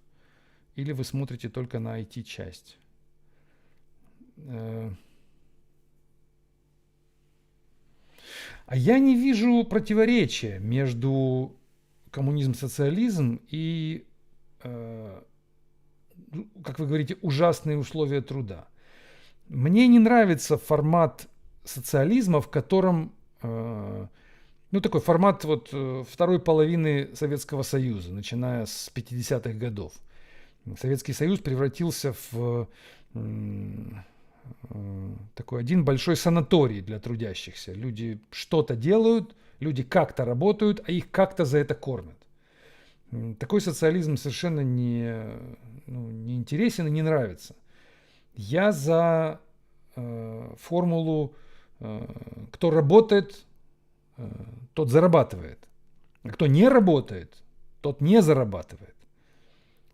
Или вы смотрите только на IT-часть? А я не вижу противоречия между коммунизм-социализм и, как вы говорите, ужасные условия труда. Мне не нравится формат социализма, в котором, такой формат вот второй половины Советского Союза, начиная с 50-х годов. Советский Союз превратился в такой один большой санаторий для трудящихся. Люди что-то делают, люди как-то работают, а их как-то за это кормят. Такой социализм совершенно не интересен и не нравится. Я за формулу «кто работает, тот зарабатывает», а кто не работает, тот не зарабатывает.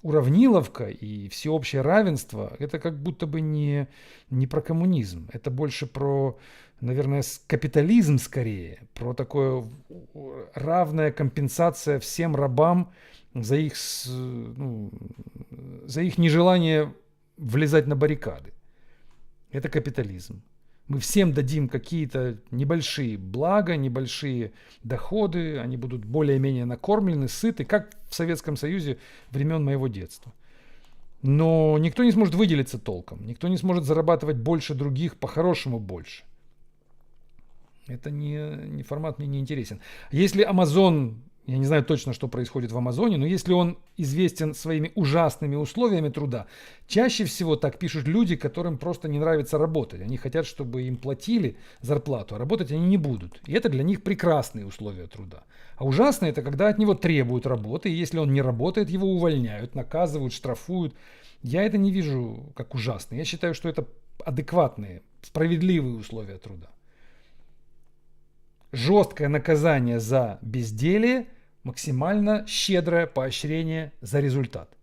Уравниловка и всеобщее равенство – это как будто бы не про коммунизм. Это больше про, наверное, капитализм скорее, про такое равная компенсация всем рабам за их нежелание влезать на баррикады. Это капитализм. Мы всем дадим какие-то небольшие блага, небольшие доходы, они будут более-менее накормлены, сыты, как в Советском Союзе времен моего детства. Но никто не сможет выделиться толком, никто не сможет зарабатывать больше других, по-хорошему больше. Это не формат мне не интересен. Если Amazon, я не знаю точно, что происходит в Амазоне, но если он известен своими ужасными условиями труда, чаще всего так пишут люди, которым просто не нравится работать. Они хотят, чтобы им платили зарплату, а работать они не будут. И это для них прекрасные условия труда. А ужасное — это когда от него требуют работы, и если он не работает, его увольняют, наказывают, штрафуют. Я это не вижу как ужасно. Я считаю, что это адекватные, справедливые условия труда. Жесткое наказание за безделие, максимально щедрое поощрение за результат.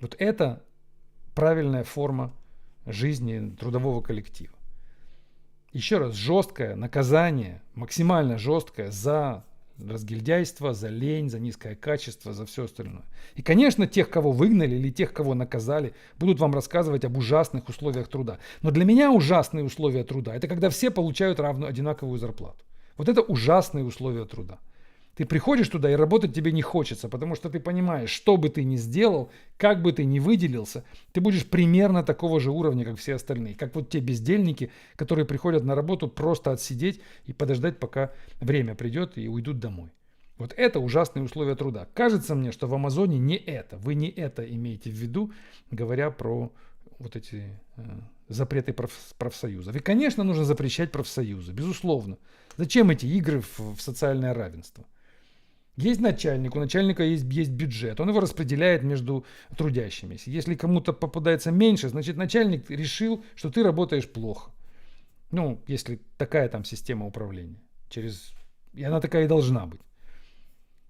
Вот это правильная форма жизни трудового коллектива. Еще раз, жесткое наказание, максимально жесткое за разгильдяйство, за лень, за низкое качество, за все остальное. И, конечно, тех, кого выгнали или тех, кого наказали, будут вам рассказывать об ужасных условиях труда. Но для меня ужасные условия труда — это когда все получают одинаковую зарплату. Вот это ужасные условия труда. Ты приходишь туда, и работать тебе не хочется, потому что ты понимаешь, что бы ты ни сделал, как бы ты ни выделился, ты будешь примерно такого же уровня, как все остальные. Как вот те бездельники, которые приходят на работу просто отсидеть и подождать, пока время придет, и уйдут домой. Вот это ужасные условия труда. Кажется мне, что в Амазоне не это. Вы не это имеете в виду, говоря про вот эти запреты профсоюзов. И, конечно, нужно запрещать профсоюзы, безусловно. Зачем эти игры в социальное равенство? Есть начальник, у начальника есть бюджет, он его распределяет между трудящимися. Если кому-то попадается меньше, значит начальник решил, что ты работаешь плохо. Ну, если такая там система управления. И она такая и должна быть.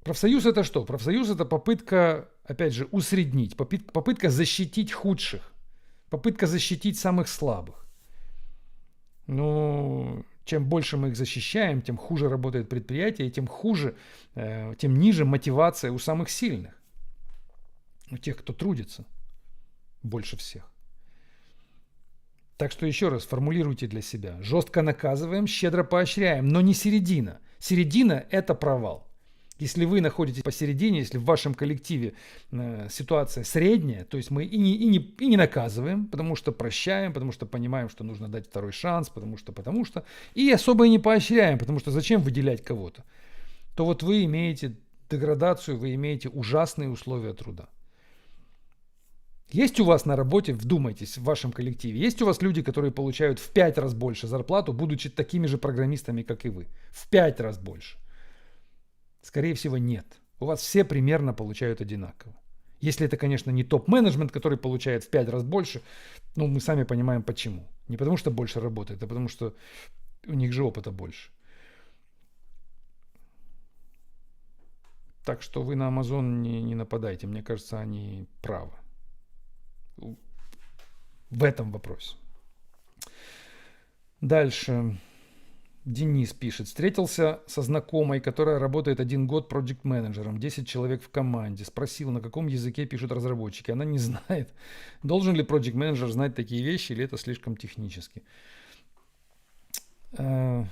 Профсоюз — это что? Профсоюз — это попытка, опять же, усреднить, попытка защитить худших, попытка защитить самых слабых. Ну, Чем больше мы их защищаем, тем хуже работает предприятие, и тем хуже, тем ниже мотивация у самых сильных, у тех, кто трудится больше всех. Так что еще раз формулируйте для себя. Жестко наказываем, щедро поощряем, но не середина. Середина – это провал. Если вы находитесь посередине, если в вашем коллективе ситуация средняя, то есть мы и не наказываем, потому что прощаем, потому что понимаем, что нужно дать второй шанс, потому что, и особо и не поощряем, потому что зачем выделять кого-то, то вот вы имеете деградацию, вы имеете ужасные условия труда. Есть у вас на работе, вдумайтесь, в вашем коллективе, есть у вас люди, которые получают в 5 раз больше зарплату, будучи такими же программистами, как и вы? В 5 раз больше. Скорее всего, нет. У вас все примерно получают одинаково. Если это, конечно, не топ-менеджмент, который получает в 5 раз больше, мы сами понимаем почему. Не потому что больше работает, а потому что у них же опыта больше. Так что вы на Amazon не нападайте. Мне кажется, они правы в этом вопросе. Дальше. Денис пишет. Встретился со знакомой, которая работает 1 год проект-менеджером, 10 человек в команде. Спросил, на каком языке пишут разработчики. Она не знает. Должен ли проект-менеджер знать такие вещи, или это слишком технически? Я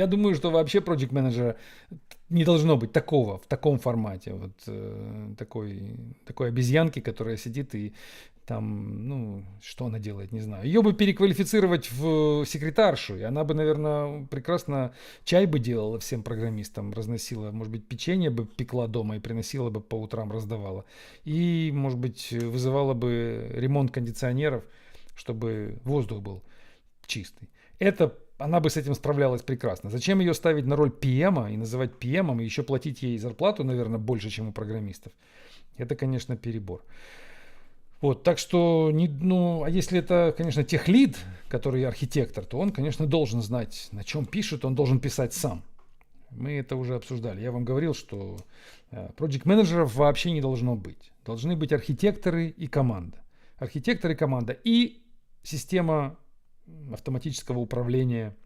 думаю, что вообще проект-менеджера не должно быть такого, в таком формате. Такой обезьянки, которая сидит и там, что она делает, не знаю. Ее бы переквалифицировать в секретаршу, и она бы, наверное, прекрасно чай бы делала всем программистам, разносила, может быть, печенье бы пекла дома и приносила бы по утрам, раздавала. И, может быть, вызывала бы ремонт кондиционеров, чтобы воздух был чистый. Она бы с этим справлялась прекрасно. Зачем ее ставить на роль PM и называть PM, и еще платить ей зарплату, наверное, больше, чем у программистов? Это, конечно, перебор. Так что, а если это, конечно, техлид, который архитектор, то он, конечно, должен знать, на чем пишет, он должен писать сам. Мы это уже обсуждали. Я вам говорил, что проект-менеджеров вообще не должно быть. Должны быть архитекторы и команда. Архитектор и команда. И система автоматического управления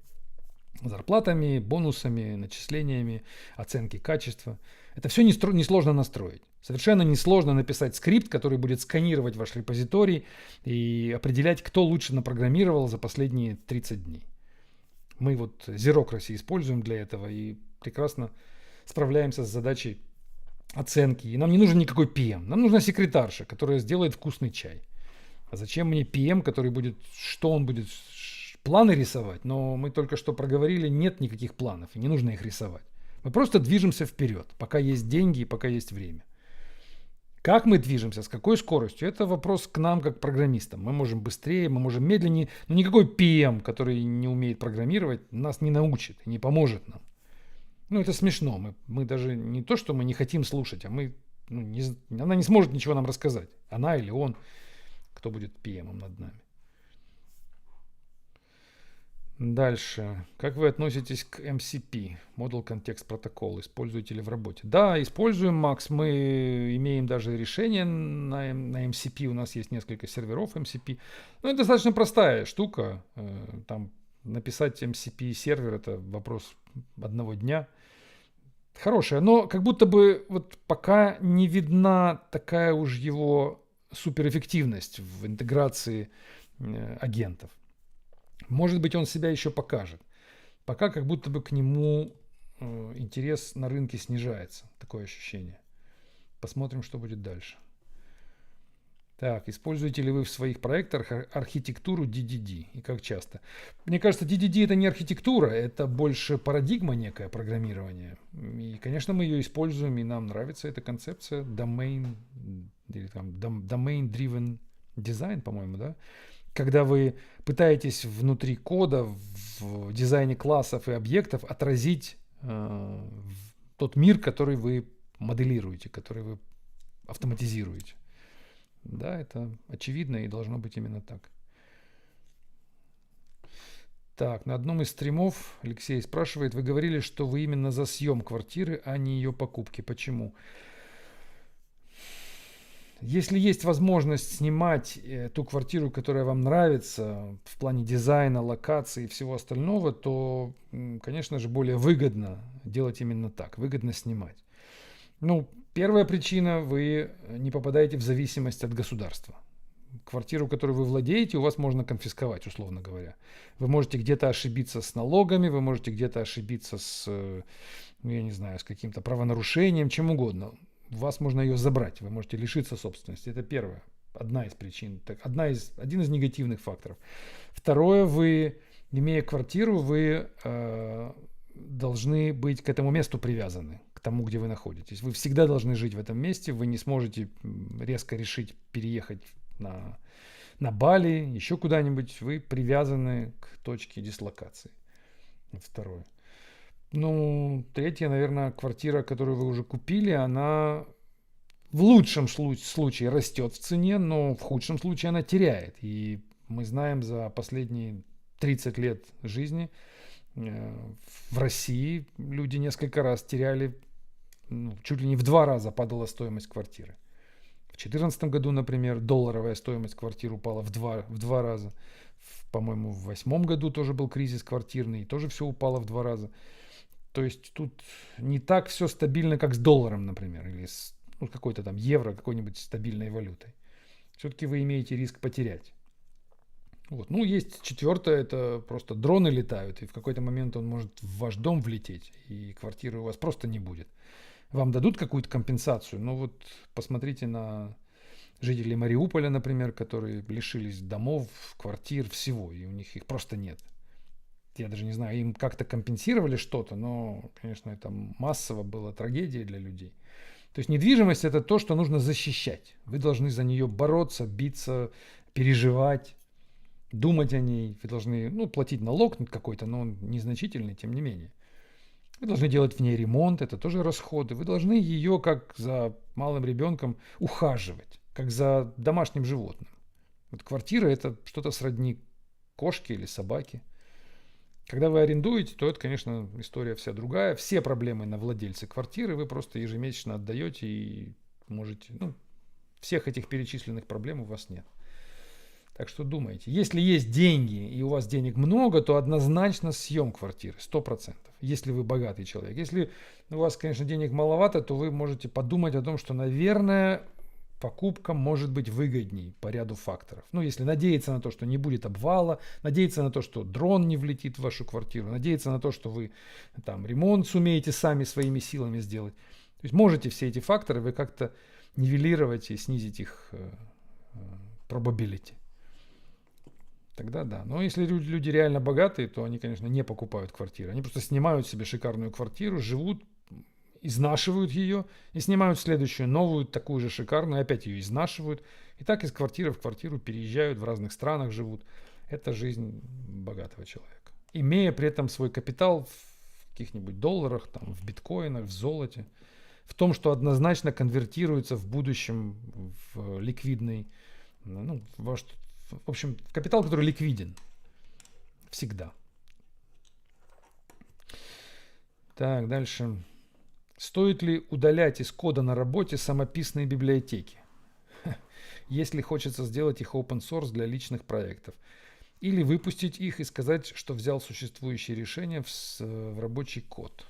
зарплатами, бонусами, начислениями, оценки качества. Это все несложно настроить. Совершенно несложно написать скрипт, который будет сканировать ваш репозиторий и определять, кто лучше напрограммировал за последние 30 дней. Мы Xerocracy используем для этого и прекрасно справляемся с задачей оценки. И нам не нужен никакой PM. Нам нужна секретарша, которая сделает вкусный чай. А зачем мне PM, который будет планы рисовать? Но мы только что проговорили, нет никаких планов, и не нужно их рисовать. Мы просто движемся вперед, пока есть деньги и пока есть время. Как мы движемся, с какой скоростью, это вопрос к нам, как программистам. Мы можем быстрее, мы можем медленнее, но никакой PM, который не умеет программировать, нас не научит и не поможет нам. Это смешно. Мы даже не то, что мы не хотим слушать, а она не сможет ничего нам рассказать. Она или он, кто будет PM над нами. Дальше. Как вы относитесь к MCP, Model Context Protocol? Используете ли в работе? Да, используем, Макс. Мы имеем даже решение на MCP. У нас есть несколько серверов MCP. Это достаточно простая штука. Там написать MCP сервер — это вопрос одного дня. Хорошая, но как будто бы пока не видна такая уж его суперэффективность в интеграции агентов. Может быть, он себя еще покажет. Пока как будто бы к нему интерес на рынке снижается. Такое ощущение. Посмотрим, что будет дальше. Так, используете ли вы в своих проектах архитектуру DDD? И как часто? Мне кажется, DDD это не архитектура, это больше парадигма некое программирования. И, конечно, мы ее используем, и нам нравится эта концепция domain-driven design, по-моему, да? Когда вы пытаетесь внутри кода, в дизайне классов и объектов отразить тот мир, который вы моделируете, который вы автоматизируете. Да, это очевидно и должно быть именно так. Так, на одном из стримов Алексей спрашивает, вы говорили, что вы именно за съем квартиры, а не ее покупки. Почему? Если есть возможность снимать ту квартиру, которая вам нравится в плане дизайна, локации и всего остального, то, конечно же, более выгодно делать именно так, выгодно снимать. Ну, первая причина, вы не попадаете в зависимость от государства. Квартиру, которую вы владеете, у вас можно конфисковать, условно говоря. Вы можете где-то ошибиться с налогами, вы можете где-то ошибиться с, ну, я не знаю, с каким-то правонарушением, чем угодно. У вас можно ее забрать, вы можете лишиться собственности. Это первое, одна из причин, один из негативных факторов. Второе, вы, имея квартиру, вы должны быть к этому месту привязаны, к тому, где вы находитесь. Вы всегда должны жить в этом месте, вы не сможете резко решить переехать на Бали, еще куда-нибудь, вы привязаны к точке дислокации. Второе. Ну, третье, наверное, квартира, которую вы уже купили, она в лучшем случае растет в цене, но в худшем случае она теряет. И мы знаем за последние 30 лет жизни в России люди несколько раз теряли, чуть ли не в 2 раза падала стоимость квартиры. В 2014 году, например, долларовая стоимость квартир упала в два раза. По-моему, в 2008 году тоже был кризис квартирный, и тоже все упало в 2 раза. То есть тут не так все стабильно, как с долларом, например, или с какой-то там евро, какой-нибудь стабильной валютой. Все-таки вы имеете риск потерять. Вот. Ну, есть четвертое, это просто дроны летают, и в какой-то момент он может в ваш дом влететь, и квартиры у вас просто не будет. Вам дадут какую-то компенсацию, но вот посмотрите на жителей Мариуполя, например, которые лишились домов, квартир, всего, и у них их просто нет. Я даже не знаю, им как-то компенсировали что-то, но, конечно, это массово было трагедией для людей. То есть недвижимость – это то, что нужно защищать. Вы должны за нее бороться, биться, переживать, думать о ней. Вы должны, платить налог какой-то, но он незначительный, тем не менее. Вы должны делать в ней ремонт, это тоже расходы. Вы должны ее, как за малым ребенком, ухаживать, как за домашним животным. Вот квартира – это что-то сродни кошке или собаке. Когда вы арендуете, то это, конечно, история вся другая. Все проблемы на владельце квартиры вы просто ежемесячно отдаете и можете... всех этих перечисленных проблем у вас нет. Так что думайте. Если есть деньги и у вас денег много, то однозначно съем квартиры, 100%. Если вы богатый человек. Если у вас, конечно, денег маловато, то вы можете подумать о том, что, наверное, покупка может быть выгодней по ряду факторов. Если надеяться на то, что не будет обвала, надеяться на то, что дрон не влетит в вашу квартиру, надеяться на то, что вы там ремонт сумеете сами своими силами сделать. То есть можете все эти факторы вы как-то нивелировать и снизить их probability. Тогда да. Но если люди реально богатые, то они, конечно, не покупают квартиры. Они просто снимают себе шикарную квартиру, живут, изнашивают ее и снимают следующую, новую, такую же шикарную, опять ее изнашивают. И так из квартиры в квартиру переезжают, в разных странах живут. Это жизнь богатого человека. Имея при этом свой капитал в каких-нибудь долларах, там, в биткоинах, в золоте. В том, что однозначно конвертируется в будущем в ликвидный, в общем, капитал, который ликвиден. Всегда. Так, дальше. Стоит ли удалять из кода на работе самописные библиотеки, если хочется сделать их open source для личных проектов? Или выпустить их и сказать, что взял существующие решения в рабочий код?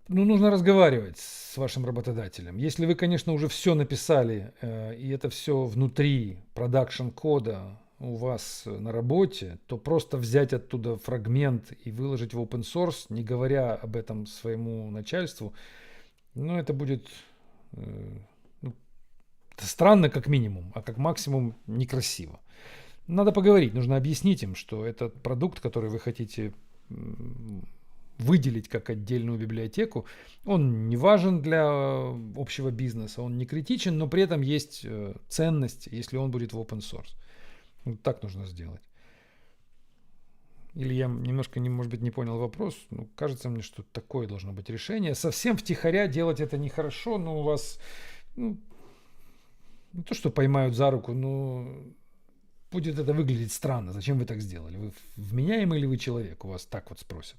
Нужно разговаривать с вашим работодателем. Если вы, конечно, уже все написали, и это все внутри продакшн кода у вас на работе, то просто взять оттуда фрагмент и выложить в open source, не говоря об этом своему начальству, это будет странно как минимум, а как максимум некрасиво. Надо поговорить, нужно объяснить им, что этот продукт, который вы хотите выделить как отдельную библиотеку, он не важен для общего бизнеса, он не критичен, но при этом есть ценность, если он будет в open source. Так нужно сделать. или я немножко, может быть, не понял вопрос. Ну, кажется мне, что такое должно быть решение. Совсем втихаря делать это нехорошо, но у вас, ну, не то, что поймают за руку, но будет это выглядеть странно. Зачем вы так сделали? Вы вменяемый ли вы человек? У вас так вот спросят.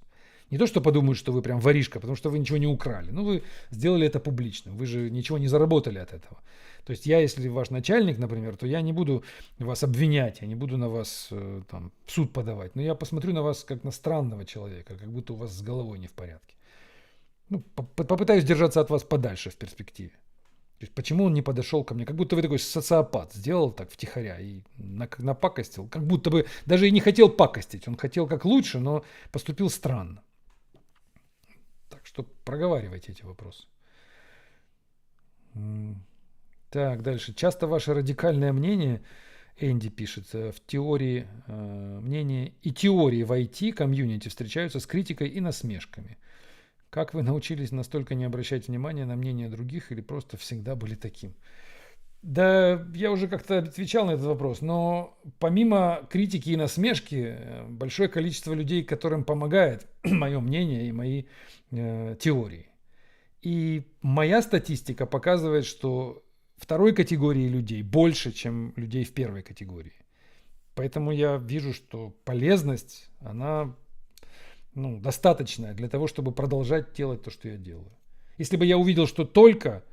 Не то, что подумают, что вы прям воришка, потому что вы ничего не украли. Ну, вы сделали это публично. Вы же ничего не заработали от этого. То есть я, если ваш начальник, например, то я не буду вас обвинять, я не буду на вас там, в суд подавать. Но я посмотрю на вас как на странного человека, как будто у вас с головой не в порядке. Ну, попытаюсь держаться от вас подальше в перспективе. То есть почему он не подошел ко мне? Как будто вы такой социопат. Сделал так втихаря и напакостил. Как будто бы даже и не хотел пакостить. Он хотел как лучше, но поступил странно. Так что проговаривайте эти вопросы. Так, дальше. Часто ваше радикальное мнение, Энди пишет, в теории мнения и теории в IT-комьюнити встречаются с критикой и насмешками. Как вы научились настолько не обращать внимания на мнение других или просто всегда были таким? Да, я уже как-то отвечал на этот вопрос, но помимо критики и насмешки, большое количество людей, которым помогает мое мнение и мои теории. И моя статистика показывает, что второй категории людей больше, чем людей в первой категории. Поэтому я вижу, что полезность, она достаточная для того, чтобы продолжать делать то, что я делаю. Если бы я увидел, что только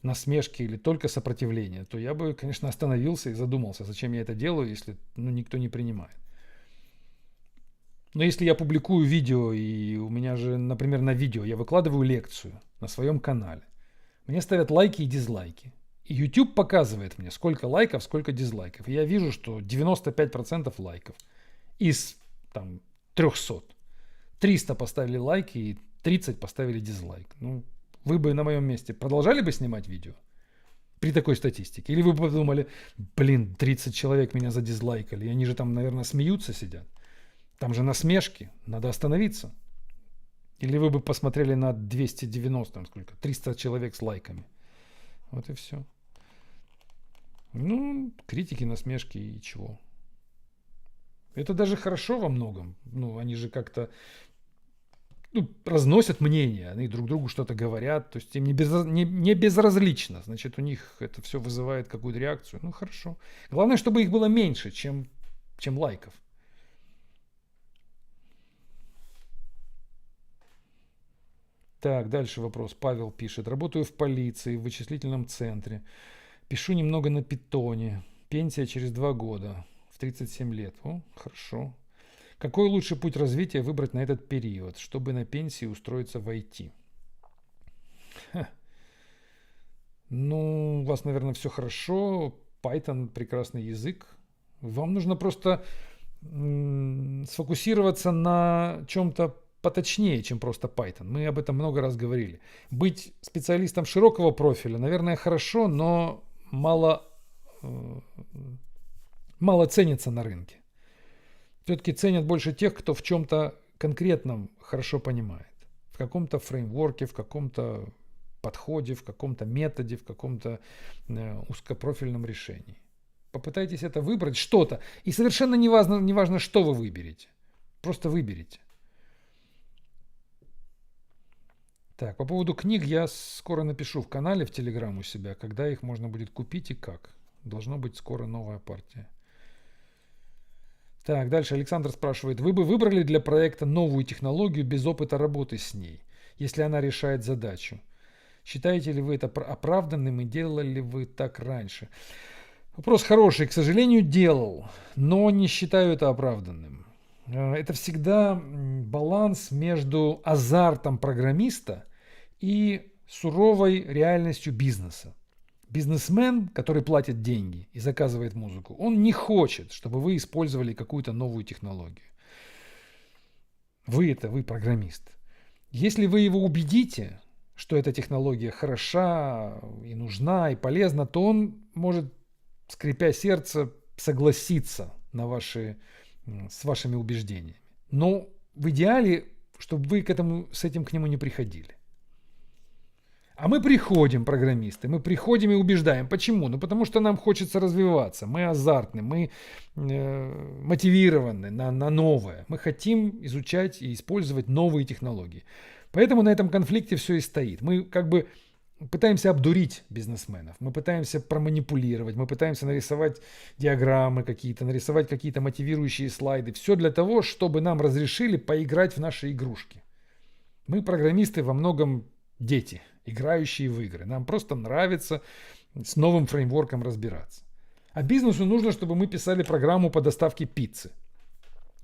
насмешки или только сопротивление, то я бы, конечно, остановился и задумался, зачем я это делаю, если никто не принимает. Но если я публикую видео, и у меня же, например, на видео я выкладываю лекцию на своем канале, мне ставят лайки и дизлайки. И YouTube показывает мне, сколько лайков, сколько дизлайков. И я вижу, что 95% лайков из 300. 300 поставили лайки и 30 поставили дизлайк. Ну, вы бы на моем месте продолжали бы снимать видео при такой статистике? Или вы бы подумали, 30 человек меня задизлайкали, и они же там, наверное, смеются, сидят. Там же насмешки, надо остановиться. Или вы бы посмотрели на 290, 300 человек с лайками. Вот и все. Ну, критики, насмешки и чего. Это даже хорошо во многом. Ну, они же как-то разносят мнения, они друг другу что-то говорят, то есть им не безразлично, значит, у них это все вызывает какую-то реакцию. Ну, хорошо. Главное, чтобы их было меньше, чем лайков. Так, дальше вопрос. Павел пишет. Работаю в полиции, в вычислительном центре. Пишу немного на питоне. Пенсия через 2 года. В 37 лет. О, хорошо. Какой лучший путь развития выбрать на этот период, чтобы на пенсии устроиться в IT? Ну, у вас, наверное, все хорошо. Python прекрасный язык. Вам нужно просто сфокусироваться на чем-то поточнее, чем просто Python. Мы об этом много раз говорили. Быть специалистом широкого профиля, наверное, хорошо, но мало ценится на рынке. Все-таки ценят больше тех, кто в чем-то конкретном хорошо понимает. В каком-то фреймворке, в каком-то подходе, в каком-то методе, в каком-то узкопрофильном решении. Попытайтесь это выбрать, что-то. И совершенно не важно, что вы выберете. Просто выберите. Так, по поводу книг я скоро напишу в канале в Telegram у себя, когда их можно будет купить и как. Должно быть скоро новая партия. Так, дальше Александр спрашивает. Вы бы выбрали для проекта новую технологию без опыта работы с ней, если она решает задачу? Считаете ли вы это оправданным и делали ли вы так раньше? Вопрос хороший. К сожалению, делал, но не считаю это оправданным. Это всегда баланс между азартом программиста и суровой реальностью бизнеса. Бизнесмен, который платит деньги и заказывает музыку, он не хочет, чтобы вы использовали какую-то новую технологию. Вы программист. Если вы его убедите, что эта технология хороша и нужна и полезна, то он может, скрипя сердце, согласиться с вашими убеждениями. Но в идеале, чтобы вы с этим к нему не приходили. А мы приходим, программисты, мы приходим и убеждаем. Почему? Ну потому что нам хочется развиваться, мы азартны, мы мотивированы на новое. Мы хотим изучать и использовать новые технологии. Поэтому на этом конфликте все и стоит. Мы как бы пытаемся обдурить бизнесменов, мы пытаемся проманипулировать, мы пытаемся нарисовать диаграммы какие-то, нарисовать какие-то мотивирующие слайды. Все для того, чтобы нам разрешили поиграть в наши игрушки. Мы, программисты, во многом дети, играющие в игры. Нам просто нравится с новым фреймворком разбираться. А бизнесу нужно, чтобы мы писали программу по доставке пиццы.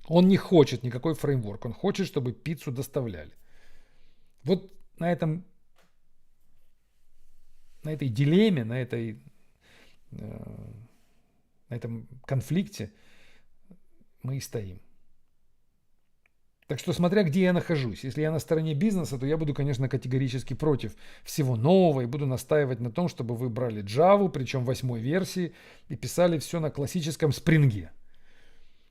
Он не хочет никакой фреймворк, он хочет, чтобы пиццу доставляли. Вот на этой дилемме, на этом конфликте мы и стоим. Так что смотря где я нахожусь. Если я на стороне бизнеса, то я буду, конечно, категорически против всего нового и буду настаивать на том, чтобы вы брали Java, причем 8 версии, и писали все на классическом спринге.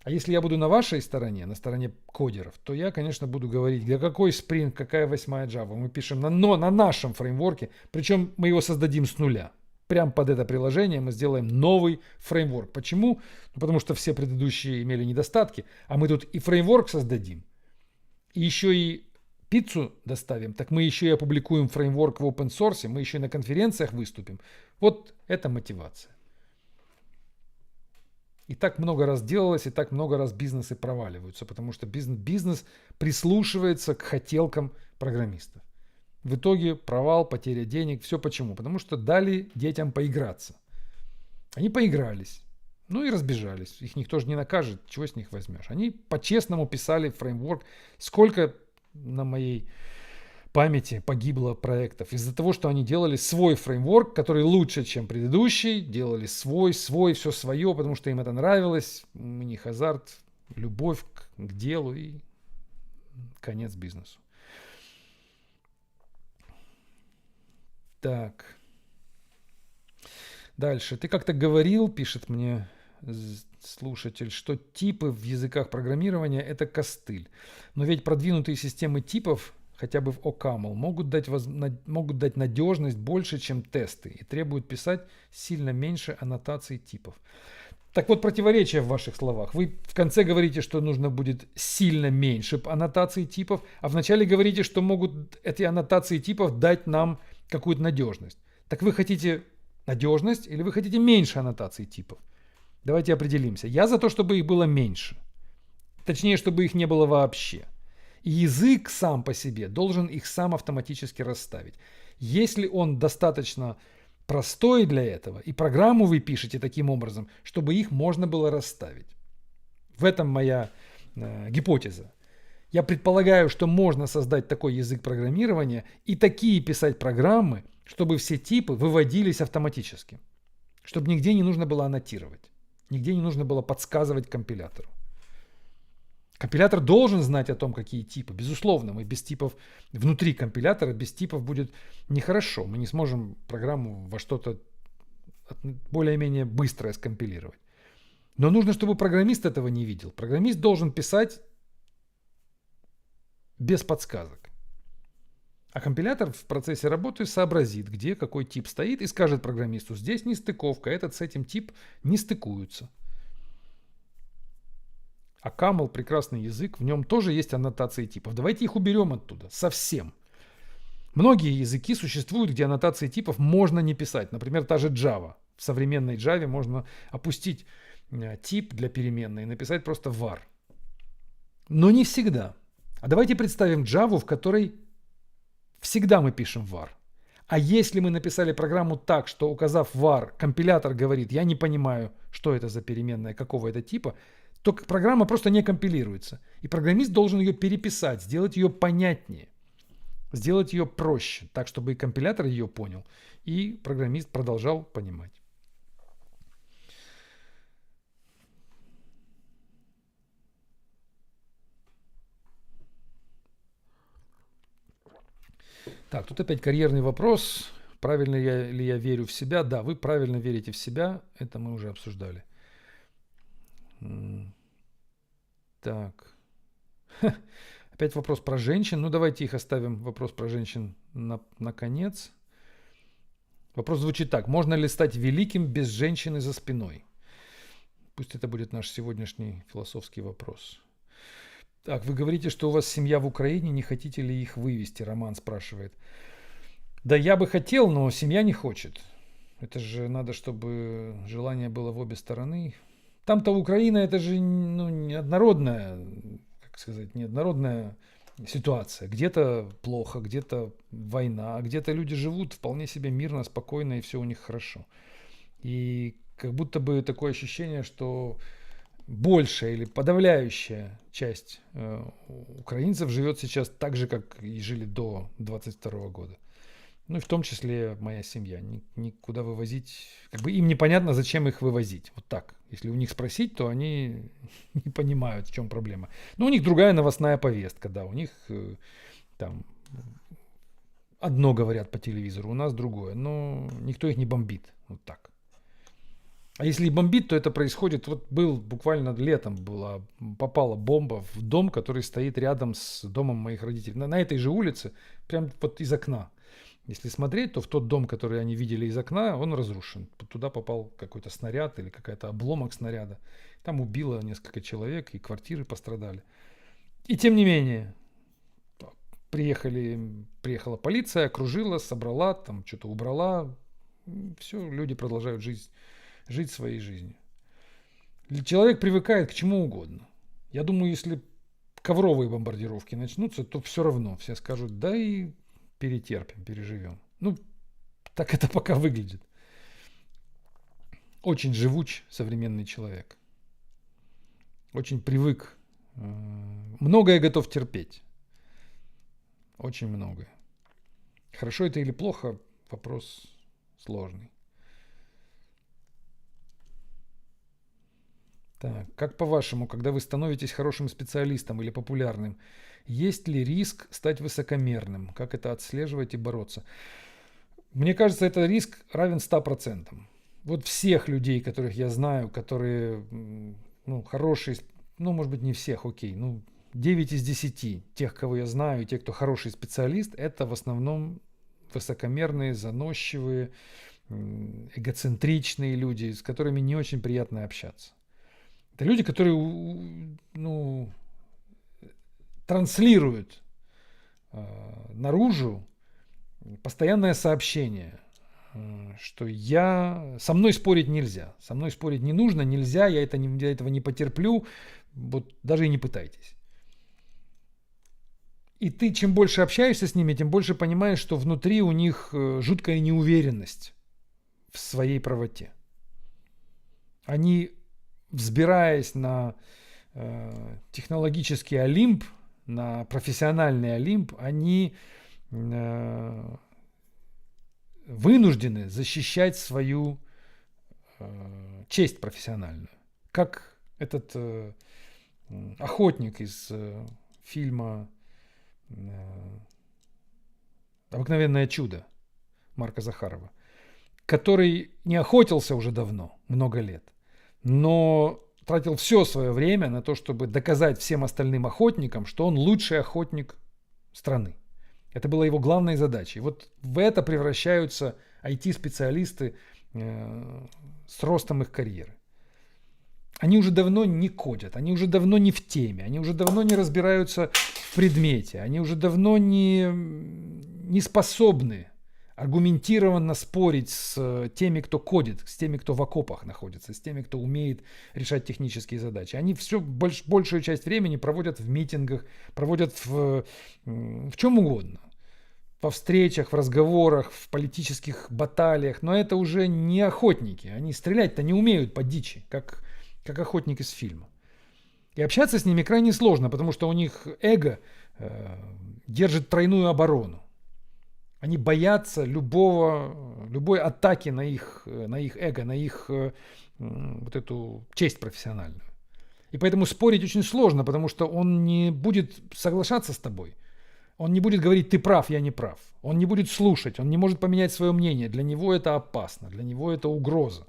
А если я буду на вашей стороне, на стороне кодеров, то я, конечно, буду говорить, да какой Spring, какая 8 Java. Мы пишем на нашем фреймворке, причем мы его создадим с нуля. Прямо под это приложение мы сделаем новый фреймворк. Почему? Ну, потому что все предыдущие имели недостатки, а мы тут и фреймворк создадим, и еще и пиццу доставим, так мы еще и опубликуем фреймворк в open source, мы еще и на конференциях выступим. Вот это мотивация. И так много раз делалось, и так много раз бизнесы проваливаются, потому что бизнес прислушивается к хотелкам программистов. В итоге провал, потеря денег, все почему? Потому что дали детям поиграться. Они поигрались, ну и разбежались. Их никто же не накажет, чего с них возьмешь. Они по-честному писали фреймворк. Сколько на моей памяти погибло проектов из-за того, что они делали свой фреймворк, который лучше, чем предыдущий, делали свой, все свое, потому что им это нравилось. У них азарт, любовь к делу и конец бизнесу. Так. Дальше. Ты как-то говорил, пишет мне слушатель, что типы в языках программирования это костыль. Но ведь продвинутые системы типов, хотя бы в OCaml, могут дать надежность больше, чем тесты, и требуют писать сильно меньше аннотаций типов. Так вот, противоречие в ваших словах. Вы в конце говорите, что нужно будет сильно меньше аннотаций типов, а в начале говорите, что могут эти аннотации типов дать нам какую-то надежность. Так вы хотите надежность или вы хотите меньше аннотаций типов? Давайте определимся. Я за то, чтобы их было меньше. Точнее, чтобы их не было вообще. И язык сам по себе должен их сам автоматически расставить. Если он достаточно простой для этого, и программу вы пишете таким образом, чтобы их можно было расставить. В этом моя гипотеза. Я предполагаю, что можно создать такой язык программирования и такие писать программы, чтобы все типы выводились автоматически. Чтобы нигде не нужно было аннотировать. Нигде не нужно было подсказывать компилятору. Компилятор должен знать о том, какие типы. Безусловно, мы без типов внутри компилятора, без типов будет нехорошо. Мы не сможем программу во что-то более-менее быстрое скомпилировать. Но нужно, чтобы программист этого не видел. Программист должен писать без подсказок. А компилятор в процессе работы сообразит, где какой тип стоит, и скажет программисту: здесь нестыковка, этот с этим тип не стыкуются. А OCaml прекрасный язык, в нем тоже есть аннотации типов. Давайте их уберем оттуда, совсем. Многие языки существуют, где аннотации типов можно не писать. Например, та же Java. В современной Java можно опустить тип для переменной и написать просто var. Но не всегда. А давайте представим Java, в которой всегда мы пишем var. А если мы написали программу так, что, указав var, компилятор говорит: я не понимаю, что это за переменная, какого это типа, то программа просто не компилируется. И программист должен ее переписать, сделать ее понятнее, сделать ее проще, так, чтобы и компилятор ее понял, и программист продолжал понимать. Так, тут опять карьерный вопрос. Правильно ли я верю в себя? Да, вы правильно верите в себя. Это мы уже обсуждали. Так. Опять вопрос про женщин. Ну, давайте их оставим, вопрос про женщин, на конец. Вопрос звучит так. Можно ли стать великим без женщины за спиной? Пусть это будет наш сегодняшний философский вопрос. Так, вы говорите, что у вас семья в Украине, не хотите ли их вывести? Роман спрашивает. Да я бы хотел, но семья не хочет. Это же надо, чтобы желание было в обе стороны. Там-то Украина, это же неоднородная, как сказать, неоднородная ситуация. Где-то плохо, где-то война, а где-то люди живут вполне себе мирно, спокойно, и все у них хорошо. И как будто бы такое ощущение, что большая или подавляющая часть украинцев живет сейчас так же, как и жили до 22 года. Ну и в том числе моя семья. Никуда вывозить. Как бы им непонятно, зачем их вывозить. Вот так. Если у них спросить, то они не понимают, в чем проблема. Но у них другая новостная повестка, да. У них там одно говорят по телевизору, у нас другое. Но никто их не бомбит. Вот так. А если и бомбит, то это происходит. Вот был буквально летом попала бомба в дом, который стоит рядом с домом моих родителей. На этой же улице, прям вот из окна. Если смотреть, то в тот дом, который они видели из окна, он разрушен. Туда попал какой-то снаряд или какой-то обломок снаряда. Там убило несколько человек, и квартиры пострадали. И тем не менее, приехала полиция, окружила, собрала, там что-то убрала. Все, люди продолжают жить своей жизнью. Человек привыкает к чему угодно. Я думаю, если ковровые бомбардировки начнутся, то все равно все скажут, да и перетерпим, переживем. Ну, так это пока выглядит. Очень живуч современный человек. Очень привык. Многое готов терпеть. Очень многое. Хорошо это или плохо, вопрос сложный. Так, как по-вашему, когда вы становитесь хорошим специалистом или популярным, есть ли риск стать высокомерным? Как это отслеживать и бороться? Мне кажется, этот риск равен 100%. Вот всех людей, которых я знаю, которые хорошие, может быть не всех, окей, 9 из 10 тех, кого я знаю, те, кто хороший специалист, это в основном высокомерные, заносчивые, эгоцентричные люди, с которыми не очень приятно общаться. Это люди, которые транслируют наружу постоянное сообщение, что со мной спорить нельзя, со мной спорить не нужно, нельзя, я этого не потерплю, вот даже и не пытайтесь. И ты чем больше общаешься с ними, тем больше понимаешь, что внутри у них жуткая неуверенность в своей правоте. Они, взбираясь на технологический Олимп, на профессиональный Олимп, они вынуждены защищать свою честь профессиональную. Как этот охотник из фильма «Обыкновенное чудо» Марка Захарова, который не охотился уже давно, много лет, но тратил все свое время на то, чтобы доказать всем остальным охотникам, что он лучший охотник страны. Это была его главной задачей. Вот в это превращаются IT-специалисты с ростом их карьеры. Они уже давно не кодят, они уже давно не в теме, они уже давно не разбираются в предмете, они уже давно не способны аргументированно спорить с теми, кто кодит, с теми, кто в окопах находится, с теми, кто умеет решать технические задачи. Они большую часть времени проводят в митингах, проводят в чем угодно. Во встречах, в разговорах, в политических баталиях. Но это уже не охотники. Они стрелять-то не умеют по дичи, как охотник из фильма. И общаться с ними крайне сложно, потому что у них эго держит тройную оборону. Они боятся любой атаки на их эго, на их вот эту честь профессиональную. И поэтому спорить очень сложно, потому что он не будет соглашаться с тобой. Он не будет говорить, ты прав, я не прав. Он не будет слушать, он не может поменять свое мнение. Для него это опасно, для него это угроза.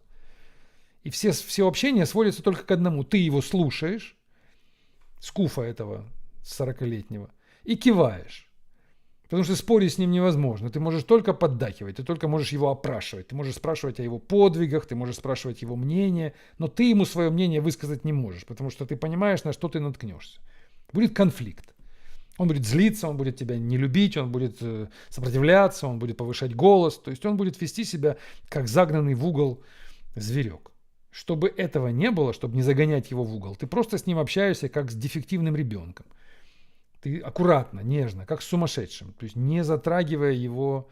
И все общения сводятся только к одному. Ты его слушаешь, скуфа этого 40-летнего, и киваешь. Потому что спорить с ним невозможно. Ты можешь только поддакивать, ты только можешь его опрашивать. Ты можешь спрашивать о его подвигах, ты можешь спрашивать его мнение, но ты ему свое мнение высказать не можешь, потому что ты понимаешь, на что ты наткнешься. Будет конфликт. Он будет злиться, он будет тебя не любить, он будет сопротивляться, он будет повышать голос. То есть он будет вести себя как загнанный в угол зверек. Чтобы этого не было, чтобы не загонять его в угол, ты просто с ним общаешься как с дефективным ребенком. Ты аккуратно, нежно, как с сумасшедшим. То есть не затрагивая его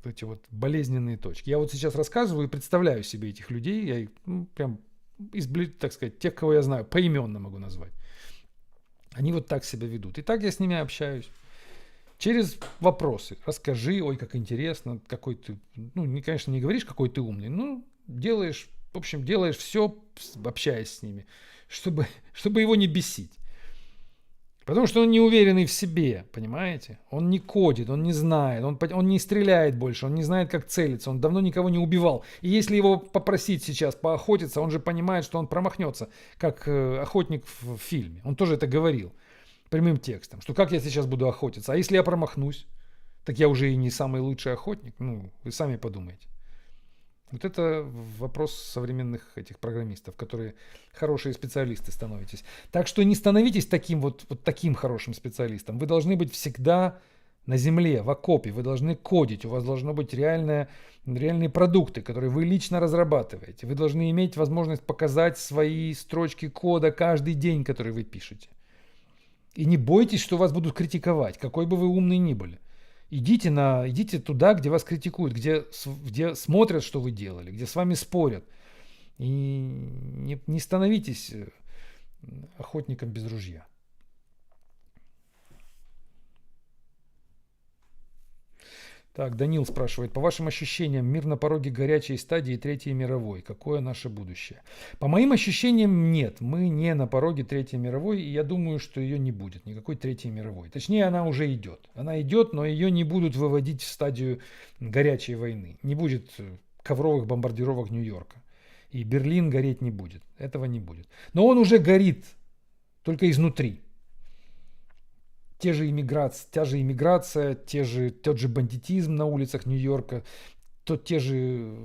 эти вот болезненные точки. Я вот сейчас рассказываю и представляю себе этих людей. Я их прям, так сказать, тех, кого я знаю, поименно могу назвать. Они вот так себя ведут. И так я с ними общаюсь. Через вопросы. Расскажи, ой, как интересно, какой ты... Ну, конечно, не говоришь, какой ты умный. Ну, делаешь, в общем, делаешь все, общаясь с ними, чтобы его не бесить. Потому что он не уверенный в себе, понимаете? Он не кодит, он не знает, он не стреляет больше, он не знает, как целиться, он давно никого не убивал. И если его попросить сейчас поохотиться, он же понимает, что он промахнется, как охотник в фильме. Он тоже это говорил прямым текстом, что как я сейчас буду охотиться, а если я промахнусь, так я уже и не самый лучший охотник. Ну, вы сами подумайте. Вот это вопрос современных этих программистов, которые хорошие специалисты становитесь. Так что не становитесь таким вот таким хорошим специалистом. Вы должны быть всегда на земле, в окопе. Вы должны кодить. У вас должны быть реальные продукты, которые вы лично разрабатываете. Вы должны иметь возможность показать свои строчки кода каждый день, который вы пишете. И не бойтесь, что вас будут критиковать, какой бы вы умный ни были. Идите туда, где вас критикуют, где смотрят, что вы делали, где с вами спорят. И не становитесь охотником без ружья. Так, Данил спрашивает, по вашим ощущениям, мир на пороге горячей стадии Третьей мировой. Какое наше будущее? По моим ощущениям, нет. Мы не на пороге Третьей мировой, и я думаю, что ее не будет. Никакой Третьей мировой. Точнее, она уже идет. Она идет, но ее не будут выводить в стадию горячей войны. Не будет ковровых бомбардировок Нью-Йорка. И Берлин гореть не будет. Этого не будет. Но он уже горит, только изнутри. Та же иммиграция, тот же бандитизм на улицах Нью-Йорка, те же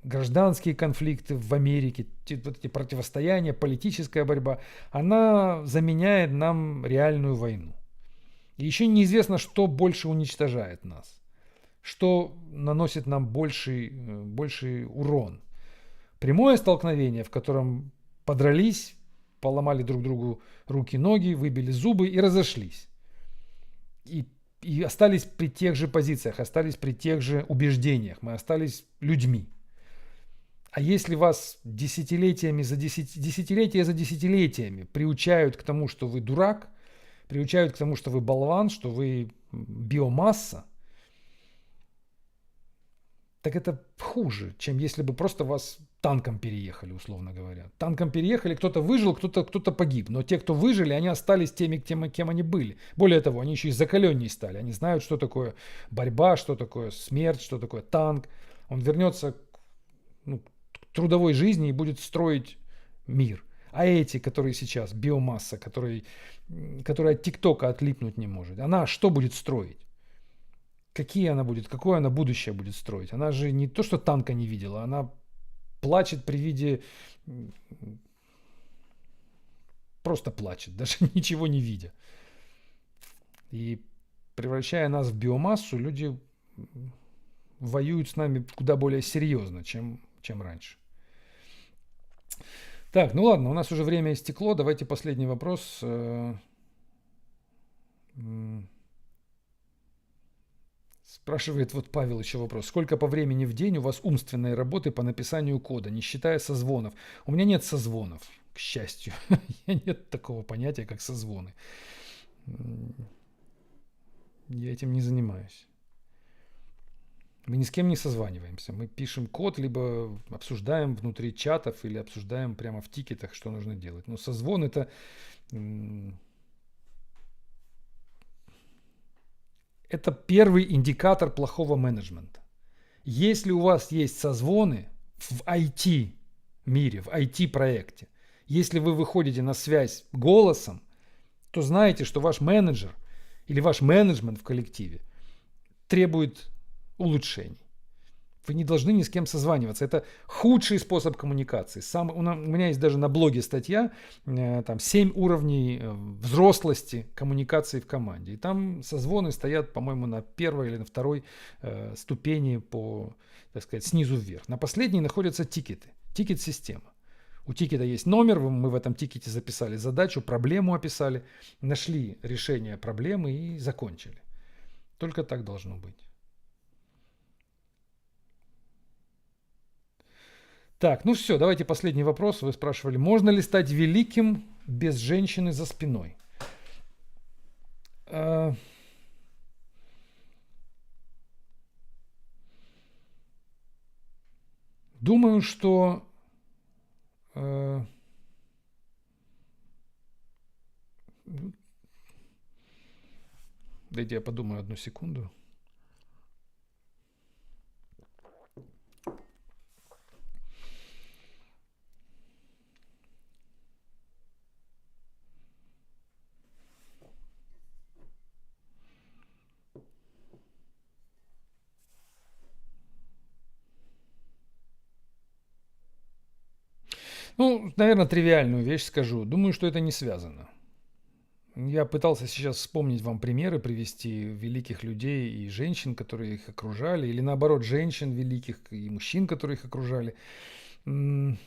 гражданские конфликты в Америке, эти противостояния, политическая борьба, она заменяет нам реальную войну. И еще неизвестно, что больше уничтожает нас, что наносит нам больший урон. Прямое столкновение, в котором подрались, поломали друг другу руки, ноги, выбили зубы и разошлись. И остались при тех же позициях, остались при тех же убеждениях, мы остались людьми. А если вас десятилетия за десятилетиями приучают к тому, что вы дурак, приучают к тому, что вы болван, что вы биомасса, так это хуже, чем если бы просто вас танком переехали, условно говоря. Танком переехали, кто-то выжил, кто-то погиб. Но те, кто выжили, они остались теми, кем они были. Более того, они еще и закаленнее стали. Они знают, что такое борьба, что такое смерть, что такое танк. Он вернется к трудовой жизни и будет строить мир. А эти, которые сейчас, биомасса, которая от ТикТока отлипнуть не может, она что будет строить? Какое она будущее будет строить? Она же не то, что танка не видела, она плачет при виде... Просто плачет, даже ничего не видя. И превращая нас в биомассу, люди воюют с нами куда более серьезно, чем раньше. Так, ну ладно, у нас уже время истекло. Давайте последний вопрос. Спрашивает вот Павел еще вопрос. Сколько по времени в день у вас умственной работы по написанию кода, не считая созвонов? У меня нет созвонов, к счастью. Нет такого понятия, как созвоны. Я этим не занимаюсь. Мы ни с кем не созваниваемся. Мы пишем код, либо обсуждаем внутри чатов, или обсуждаем прямо в тикетах, что нужно делать. Но созвон это первый индикатор плохого менеджмента. Если у вас есть созвоны в IT-мире, в IT-проекте, если вы выходите на связь голосом, то знайте, что ваш менеджер или ваш менеджмент в коллективе требует улучшений. Вы не должны ни с кем созваниваться. Это худший способ коммуникации. У меня есть даже на блоге статья, там 7 уровней взрослости коммуникации в команде. И там созвоны стоят, по-моему, на первой или на второй ступени по, так сказать, снизу вверх. На последней находятся тикеты. Тикет-система. У тикета есть номер, мы в этом тикете записали задачу, проблему описали, нашли решение проблемы и закончили. Только так должно быть. Так, ну все, давайте последний вопрос. Вы спрашивали, можно ли стать великим без женщины за спиной? Думаю, что дайте я подумаю одну секунду. Ну, наверное, тривиальную вещь скажу. Думаю, что это не связано. Я пытался сейчас вспомнить вам примеры, привести великих людей и женщин, которые их окружали, или наоборот, женщин великих и мужчин, которые их окружали. Наверное,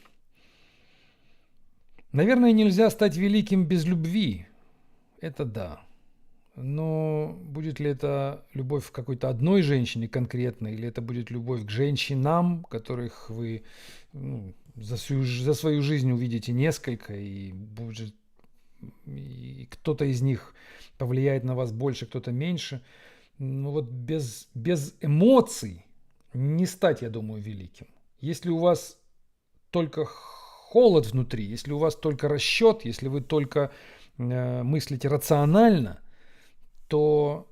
нельзя стать великим без любви. Это да. Но будет ли это любовь к какой-то одной женщине конкретно, или это будет любовь к женщинам, которых вы за свою жизнь увидите несколько, и кто-то из них повлияет на вас больше, кто-то меньше. Но вот без эмоций не стать, я думаю, великим. Если у вас только холод внутри, если у вас только расчет, если вы только мыслите рационально, то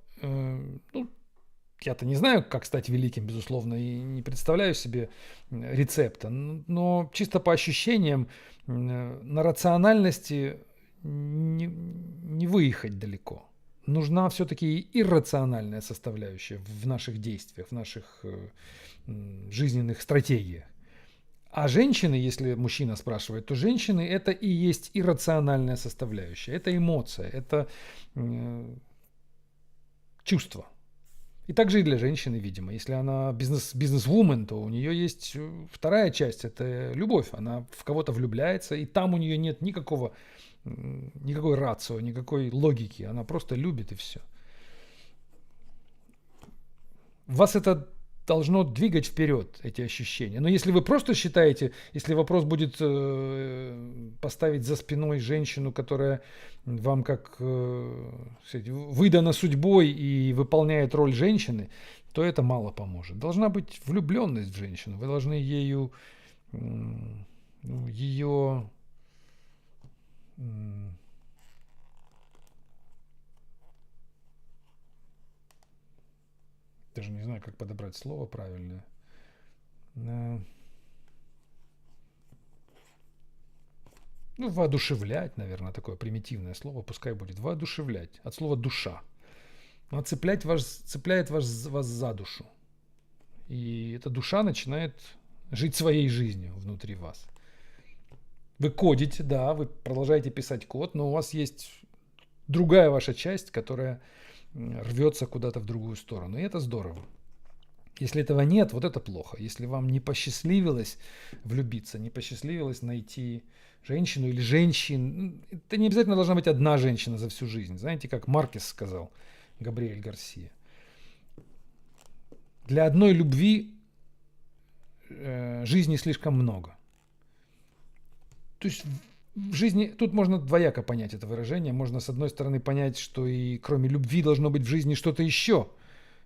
я-то не знаю, как стать великим, безусловно, и не представляю себе рецепта, но чисто по ощущениям на рациональности не выехать далеко. Нужна все-таки иррациональная составляющая в наших действиях, в наших жизненных стратегиях. А женщины, если мужчина спрашивает, то женщины это и есть иррациональная составляющая. Это эмоция, это чувство. И также и для женщины, видимо. Если она бизнес-вумен, то у нее есть вторая часть, это любовь. Она в кого-то влюбляется, и там у нее нет никакой рацио, никакой логики. Она просто любит, и все. Вас это должно двигать вперед, эти ощущения. Но если вы просто считаете, если вопрос будет поставить за спиной женщину, которая вам как выдана судьбой и выполняет роль женщины, то это мало поможет. Должна быть влюбленность в женщину. Вы должны ее даже не знаю, как подобрать слово правильное. Воодушевлять, наверное, такое примитивное слово, пускай будет. Воодушевлять. От слова душа. Она цепляет вас за душу. И эта душа начинает жить своей жизнью внутри вас. Вы кодите, да, вы продолжаете писать код, но у вас есть другая ваша часть, которая рвется куда-то в другую сторону. И это здорово. Если этого нет, вот это плохо. Если вам не посчастливилось влюбиться, не посчастливилось найти женщину или женщин, это не обязательно должна быть одна женщина за всю жизнь. Знаете, как Маркес сказал, Габриэль Гарсия. Для одной любви жизни слишком много. То есть в жизни, тут можно двояко понять это выражение. Можно, с одной стороны, понять, что и кроме любви должно быть в жизни что-то еще.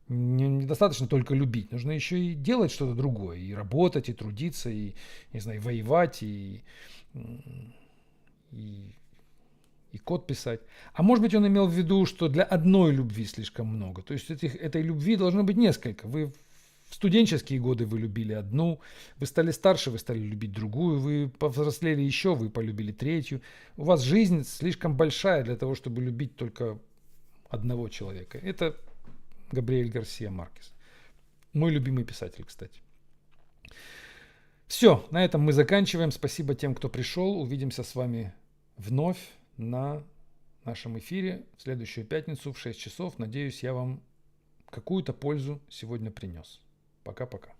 Недостаточно только любить. Нужно еще и делать что-то другое. И работать, и трудиться, и, не знаю, и воевать, и код писать. А может быть, он имел в виду, что для одной любви слишком много. То есть этой любви должно быть несколько. Вы в студенческие годы вы любили одну, вы стали старше, вы стали любить другую, вы повзрослели еще, вы полюбили третью. У вас жизнь слишком большая для того, чтобы любить только одного человека. Это Габриэль Гарсия Маркес. Мой любимый писатель, кстати. Все, на этом мы заканчиваем. Спасибо тем, кто пришел. Увидимся с вами вновь на нашем эфире в следующую пятницу в 6 часов. Надеюсь, я вам какую-то пользу сегодня принес. Пока-пока.